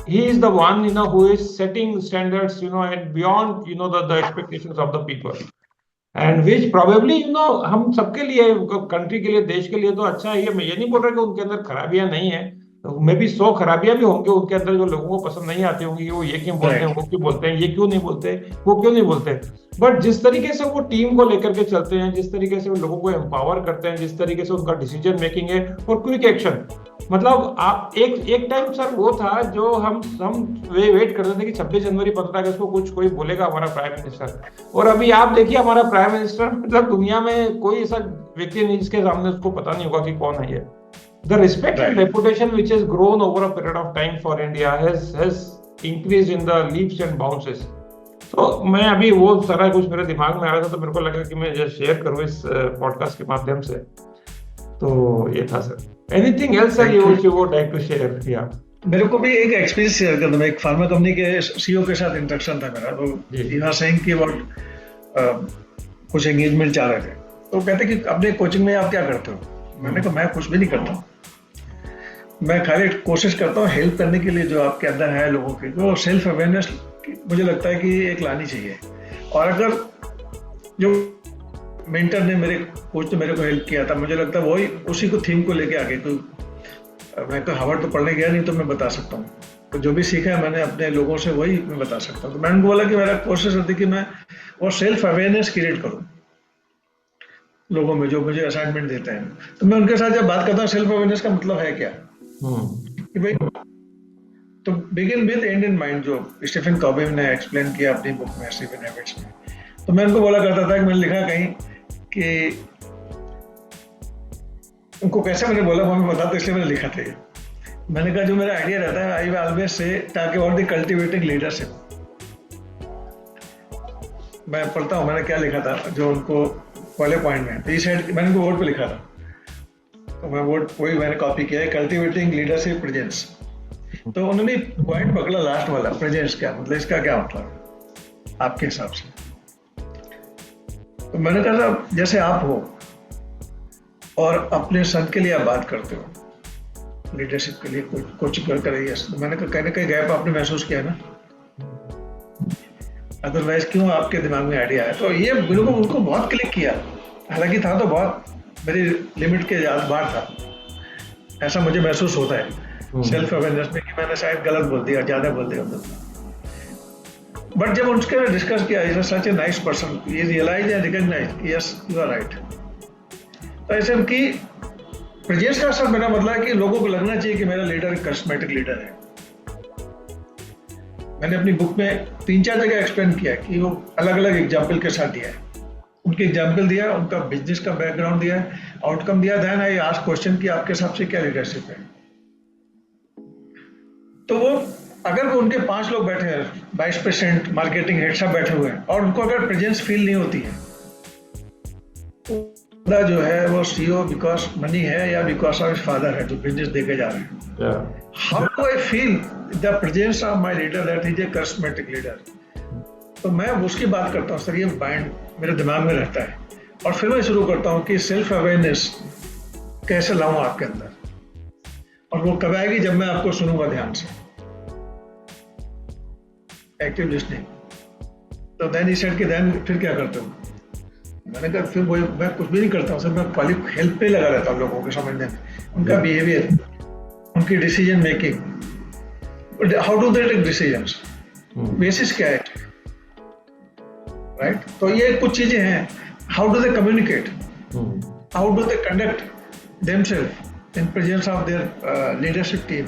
he is the one who is setting standards and beyond the expectations of the people, and which probably हम सबके लिए, कंट्री के लिए, देश के लिए तो अच्छा है। मैं ये नहीं बोल रहा कि उनके अंदर खराबियां नहीं है, मे भी 100 खराबियां भी होंगे उनके अंदर जो लोगों को पसंद नहीं आती होंगी, वो ये क्यों बोलते हैं, वो क्यों बोलते हैं, ये क्यों नहीं बोलते, वो क्यों नहीं बोलते। बट जिस तरीके से वो टीम को लेकर के चलते हैं, जिस तरीके से वो लोगों को एम्पावर करते हैं, जिस तरीके से उनका डिसीजन मेकिंग है और क्विक एक्शन, मतलब आप एक टाइम सर वो था जो हम वेट करते थे कि 26 जनवरी 15 अगस्त को कोई बोलेगा हमारा प्राइम मिनिस्टर, और अभी आप देखिए हमारा प्राइम मिनिस्टर, मतलब दुनिया में कोई ऐसा व्यक्ति नहीं जिसके सामने उसको पता नहीं होगा कि कौन है ये। The respect and reputation which has grown over a period of time for India has increased in the leaps and bounces. तो मैं अभी वो सारा कुछ मेरे दिमाग में आ रहा था, तो मेरे को लगा कि मैं जस्ट शेयर करूँ इस पॉडकास्ट के माध्यम से। तो ये था sir. Anything else sir you would like to share? या मेरे को भी एक एक्सपीरियंस शेयर करना। मैं एक फार्मा कंपनी के सीईओ के साथ इंटरेक्शन था मेरा, तो यहाँ सेइंग कि कुछ एंगेजमेंट चाह रहे थे, तो कहते कि अपने कोचिंग में आप क्या करते हो? मैंने कहा मैं कुछ भी नहीं करता, मैं खाली कोशिश करता हूँ हेल्प करने के लिए। जो आपके अंदर है लोगों की, तो सेल्फ अवेयरनेस मुझे लगता है कि एक लानी चाहिए। और अगर जो मेंटर ने, मेरे कोच ने मेरे को हेल्प किया था, मुझे लगता है वही उसी को थीम को लेके आगे। तो मैं तो हार्वर्ड तो पढ़ने गया नहीं, तो मैं बता सकता हूँ, तो जो भी सीखा है मैंने अपने लोगों से वही मैं बता सकता हूँ। तो मैंने उनको बोला कि मेरा कोशिश होती कि मैं वो सेल्फ अवेयरनेस क्रिएट करूँ लोगों में, जो मुझे असाइनमेंट देते हैं। तो मैं उनके साथ जब बात करता हूँ सेल्फ अवेयरनेस का मतलब है क्या, कि भाई तो begin with and in mind, जो स्टीफन कॉबी ने एक्सप्लेन किया अपनी बुक में सेवन हैबिट्स में। तो मैं उनको बोला करता था कि मैंने लिखा कहीं कि उनको कैसे मैंने बोला वो मैं बताता, इसलिए मैंने लिखा था ये। मैंने कहा जो मेरा आइडिया रहता है, I will always say talk about the cultivating leadership. मैं पढ़ता हूँ मैंने क्या लिखा था जो उनको पहले पॉइंट में, तो इस साइड मैंने उनको बोर्ड पे लिखा था, तो मैं बोर्ड वही मैंने कॉपी किया है, कल्टीवेटिंग लीडरशिप प्रेजेंस। तो उन्होंने पॉइंट पकड़ा लास्ट वाला, प्रेजेंस क्या मतलब, इसका क्या मतलब आपके हिसाब से? तो मैंने कहा जैसे आप हो और अपने संत के लिए आप बात करते हो, लीडरशिप के लिए कोचिंग कर रही है, तो मैंने कहा कहीं कहीं गैप आपने महसूस किया ना, अदरवाइज क्यों आपके दिमाग में आइडिया है? तो ये बिल्कुल उनको बहुत क्लिक किया, हालांकि था तो बहुत मेरी लिमिट के बाहर था, ऐसा मुझे महसूस होता है सेल्फ अवेयरनेस में कि मैंने शायद गलत बोल दिया, ज्यादा बोल दिया। बट जब उनके डिस्कस किया, is such a nice person, ये realize and recognize yes you are right. तो ऐसे कि प्रेजेंस का असर मेरा मतलब है कि लोगों को लगना चाहिए कि मेरा लीडर एक करिश्मेटिक लीडर है। मैंने अपनी बुक में 3-4 जगह एक्सप्लेन किया कि वो अलग अलग एग्जाम्पल के साथ दिया है, उनके एग्जाम्पल दिया, उनका बिजनेस का बैकग्राउंड दिया, आउटकम दिया, देन आई आस्क क्वेश्चन कि आपके हिसाब से क्या लीडरशिप है। तो वो अगर वो उनके 5 लोग बैठे हैं, वाइस प्रेसिडेंट, मार्केटिंग हेड सब बैठे हुए हैं, और उनको अगर प्रेजेंस फील नहीं होती है, जो है वो सीईओ बिकॉज मनी है या बिकॉज ऑफ हिज फादर है जो बिजनेस देके जा रहे हैं। How do I feel the presence of my leader that is a charismatic leader? तो मैं उसकी बात करता हूँ सर, ये माइंड मेरे दिमाग में रहता है, और फिर मैं शुरू करता हूँ कि सेल्फ अवेयरनेस कैसे लाऊं आपके अंदर, और वो कब आएगी? जब मैं आपको सुनूंगा ध्यान से, एक्टिव लिसनिंग। तो देन इस के देन फिर क्या करते हो? मैंने कहा फिर वही, मैं कुछ भी नहीं करता हूँ सर, मैं खाली हेल्प पे लगा रहता हूँ लोगों के समझने में, उनका बिहेवियर, उनकी decision making, how do they take decisions, basis क्या है, राइट? तो ये कुछ चीजें हैं। How do they communicate, how do they conduct themselves in presence of their leadership team.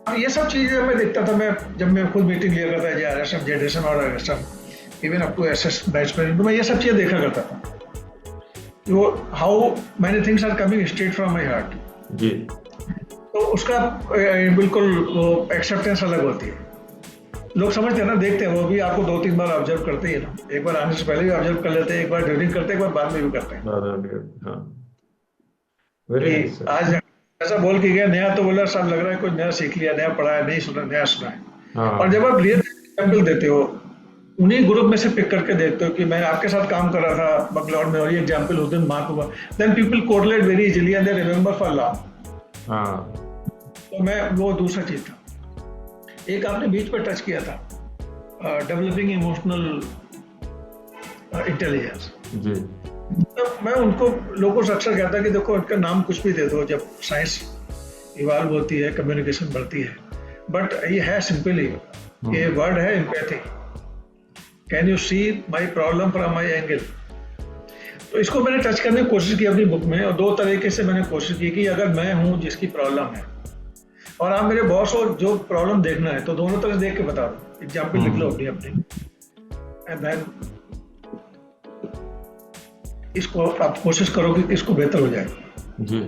अब ये सब चीजें मैं देखता था, मैं जब मैं खुद मीटिंग लिया करता है आरएसएम, जेडएसएम और RSM, even up to SS बैचमेंट, तो मैं ये सब चीजें देखा करता था, वो how many things are coming straight from my heart जी। तो उसका बिल्कुल वो एक्सेप्टेंस अलग होती है। लोग समझते हैं ना, देखते हैं, वो भी आपको 2-3 बार ऑब्जर्व करते ही है ना, एक बार आने से पहले भी ऑब्जर्व कर लेते हैं, एक बार ड्यूरिंग करते हैं, एक बार बाद में भी करते हैं। आज ऐसा बोल के गया नया, तो बोला सब लग रहा है कुछ नया सीख लिया, नया पढ़ा है, नहीं सुना, नया सुना है। और जब आप रियल एग्जाम्पल देते हो, उन्हीं ग्रुप में से पिक करके देखते हो कि मैं आपके साथ काम कर रहा था बंगलौर में और ये एग्जाम्पल होते हैं मार्क हुआ, then people correlate very easily and they remember for long. तो मैं वो दूसरा चीज था। एक आपने बीच पर टच किया था, डेवलपिंग इमोशनल इंटेलिजेंस जी। तो मैं उनको लोगों से अक्सर कहता कि देखो इनका नाम कुछ भी दे दो, जब साइंस इवॉल्व होती है, कम्युनिकेशन बढ़ती है, बट ये है सिंपली, ये वर्ड है empathy. Can you see my problem from my angle? तो इसको मैंने टच करने की कोशिश की अपनी बुक में, और 2 तरीके से मैंने कोशिश की कि अगर मैं हूँ जिसकी प्रॉब्लम है और आप मेरे बॉस हो जो प्रॉब्लम देखना है, तो दोनों तरह देख के बता दो, एग्जाम्पल लिख लो अपनी, एंड देन इसको आप कोशिश करोगे कि इसको बेहतर हो जाए जी।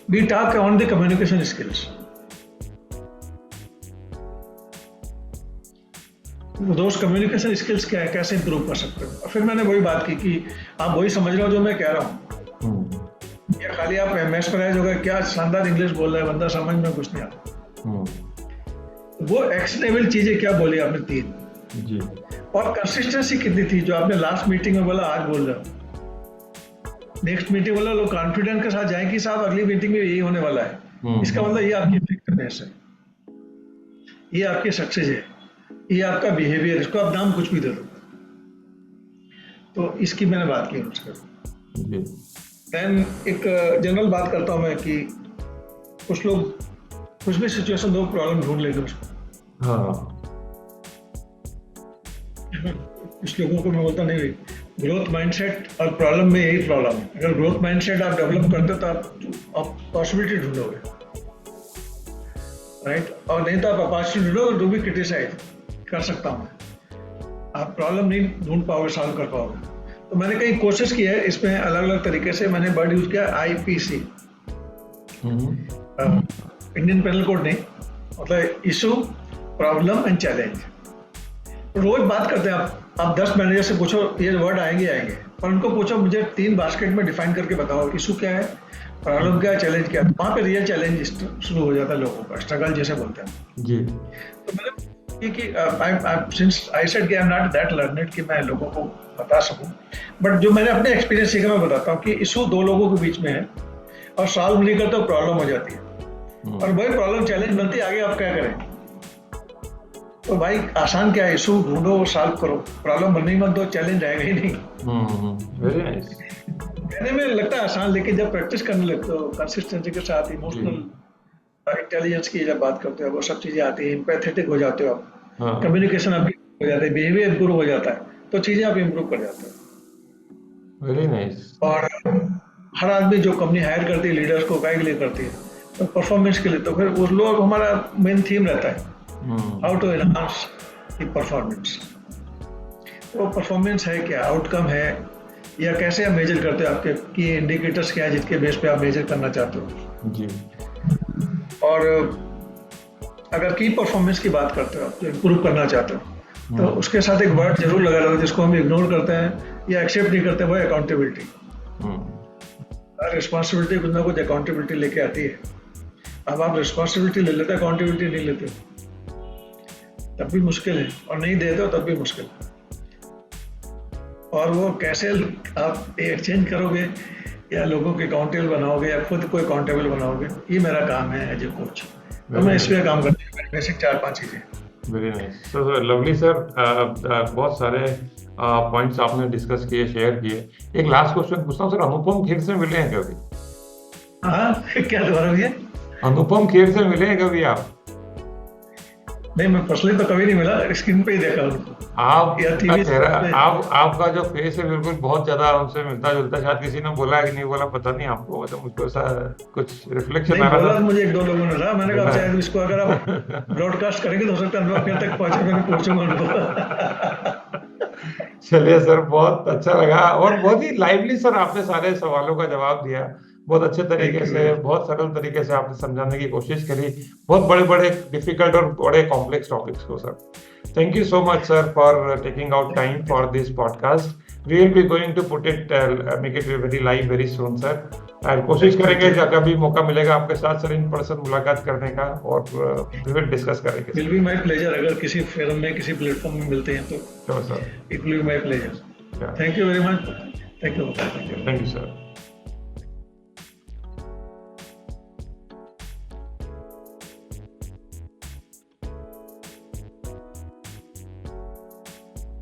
We talk on the communication skills. दोस्त कम्युनिकेशन स्किल्स क्या है, कैसे इंप्रूव कर सकते हो। और फिर मैंने वही बात की कि आप वही समझ रहे हो जो मैं कह रहा हूँ, या खाली आप मेस्मराइज हो गए, क्या शानदार इंग्लिश बोल रहा है बंदा, समझ में कुछ नहीं आता। वो एक्शनेबल चीजें क्या बोली आपने 3 जी, और कंसिस्टेंसी कितनी थी, जो आपने लास्ट मीटिंग में बोला आज बोल रहे हो, नेक्स्ट मीटिंग बोला, लोग कॉन्फिडेंस के साथ जाएं कि साहब अगली मीटिंग में यही होने वाला है। इसका मतलब ये आपकी इफेक्टिवनेस है, ये आपकी सक्सेस है, ये आपका बिहेवियर, इसको आप नाम कुछ भी दे दो। तो इसकी मैंने बात की उनसे। देन एक जनरल बात करता हूँ मैं कि कुछ लोग कुछ भी सिचुएशन दो, प्रॉब्लम ढूंढ लेंगे उसको। हाँ, कुछ लोगों को मैं बोलता नहीं, ग्रोथ माइंडसेट और प्रॉब्लम में यही प्रॉब्लम है। अगर ग्रोथ माइंडसेट आप डेवलप करते हो तो आप पॉसिबिलिटी ढूंढोगे, राइट, और नहीं तो आप अपॉर्चुनिटी ढूंढोगे, टू बी क्रिटिसाइज कर सकता हूँ, आप प्रॉब्लम नहीं ढूंढ पाओगे, सॉल्व कर पाओगे। तो मैंने कई कोशिश की है इसमें, अलग अलग तरीके से मैंने वर्ड यूज किया, IPC, इंडियन पेनल कोड नहीं, मतलब इशू, प्रॉब्लम एंड चैलेंज। रोज बात करते हैं आप 10 मैनेजर से पूछो, ये वर्ड आएंगे, पर उनको पूछो मुझे 3 बास्केट में डिफाइन करके बताओ, इशू क्या है, प्रॉब्लम क्या है, चैलेंज क्या है। वहाँ पे रियल चैलेंज शुरू हो जाता है लोगों का, स्ट्रगल जैसे बोलते हैं जी। तो मैंने कि सिंस आई सेड कि I am not that learned कि मैं लोगों को बता सकूं, बट जो मैंने अपने एक्सपीरियंस सीखा मैं बताता हूँ कि इशू 2 लोगों के बीच में है और सॉल्व नहीं करते तो प्रॉब्लम हो जाती है, और वही प्रॉब्लम चैलेंज बनती है, आगे आप क्या करें। तो भाई आसान क्या है, इशू ढूंढो, सॉल्व करो, प्रॉब्लम बनने ही मत दो, चैलेंज आएगा ही नहीं। Very nice. कहने में लगता है आसान, लेकिन जब प्रैक्टिस करने लगते हो कंसिस्टेंसी के साथ, इमोशनल इंटेलिजेंस की जब बात करते हो, वो सब चीजें आती है, एम्पैथेटिक हो जाते हो आप, कम्युनिकेशन आपकी हो जाता है, बिहेवियर इंप्रूव हो जाता है, तो चीजें आप इंप्रूव कर जाते हो। Very nice. और हर आदमी जो कंपनी हायर करती है लीडर्स को काय के लिए करती है, तो परफॉर्मेंस के लिए। तो फिर उस लोग हमारा मेन थीम रहता है how to enhance the performance. तो परफॉर्मेंस है क्या, आउटकम है, या कैसे आप मेजर करते हो, आपके की इंडिकेटर्स क्या है जिसके बेस पे आप मेजर करना चाहते हो जी। और अगर की परफॉर्मेंस की बात करते हो आप, जो इम्प्रूव करना चाहते हो, तो उसके साथ एक वर्ड जरूर लगा रहा है जिसको हम इग्नोर करते हैं या एक्सेप्ट नहीं करते, वो है अकाउंटेबिलिटी। रिस्पॉन्सिबिलिटी कुछ ना कुछ अकाउंटेबिलिटी लेके आती है। अब आप रिस्पॉन्सिबिलिटी ले लेते, अकाउंटेबिलिटी नहीं लेते, तब भी मुश्किल है, और नहीं देते हो तब भी मुश्किल। और वो कैसे आप एक्सचेंज करोगे, या लोगों के अकाउंटेबल बनाओगे, या खुद को अकाउंटेबल बनाओगे, ये मेरा काम है एज ए कोच। तो मैं इस पे काम करता हूँ, बेसिक 4-5 चीजें। Very nice sir, lovely sir, बहुत सारे पॉइंट्स आपने डिस्कस किए, शेयर किए। एक लास्ट क्वेश्चन पूछता हूँ सर, अनुपम खेर से मिले हैं कभी? हाँ, क्या दोबारा भैया? अनुपम खेर से मिले हैं कभी आप? नहीं, मैं पर्सनली तो कभी नहीं मिला, स्क्रीन पे ही देखा उनको। आपका जो फेस है बिल्कुल बहुत ज्यादा उनसे मिलता जुलता। शायद किसी ने बोला कि नहीं बोला पता नहीं आपको, मतलब मुझको ऐसा कुछ रिफ्लेक्शन आ रहा था। मुझे 1-2 लोगों ने कहा, मैंने कहा शायद इसको अगर आप ब्रॉडकास्ट करेंगे तो हो सकता है अपने तक पहुंचे, मैंने पूछूंगा उनको। चलिए सर, बहुत अच्छा लगा, और बहुत ही लाइवली सर आपने सारे सवालों का जवाब दिया, बहुत अच्छे तरीके से, बहुत सरल तरीके से आपने समझाने की कोशिश करी, बहुत बड़े बड़े डिफिकल्ट और बड़े कॉम्प्लेक्स टॉपिक्स को sir. Thank you so much, sir, for taking out time for this podcast. We will be going to put it, make it very live very soon, sir. और कोशिश करेंगे जब कभी मौका मिलेगा आपके साथ सर इन पर्सन मुलाकात करने का, और we will discuss करेंगे। Will be my pleasure, अगर किसी फोरम में, किसी प्लेटफॉर्म में मिलते हैं तो। Sure, sir. It will be my pleasure. Thank you very much. Thank you. Thank you, sir.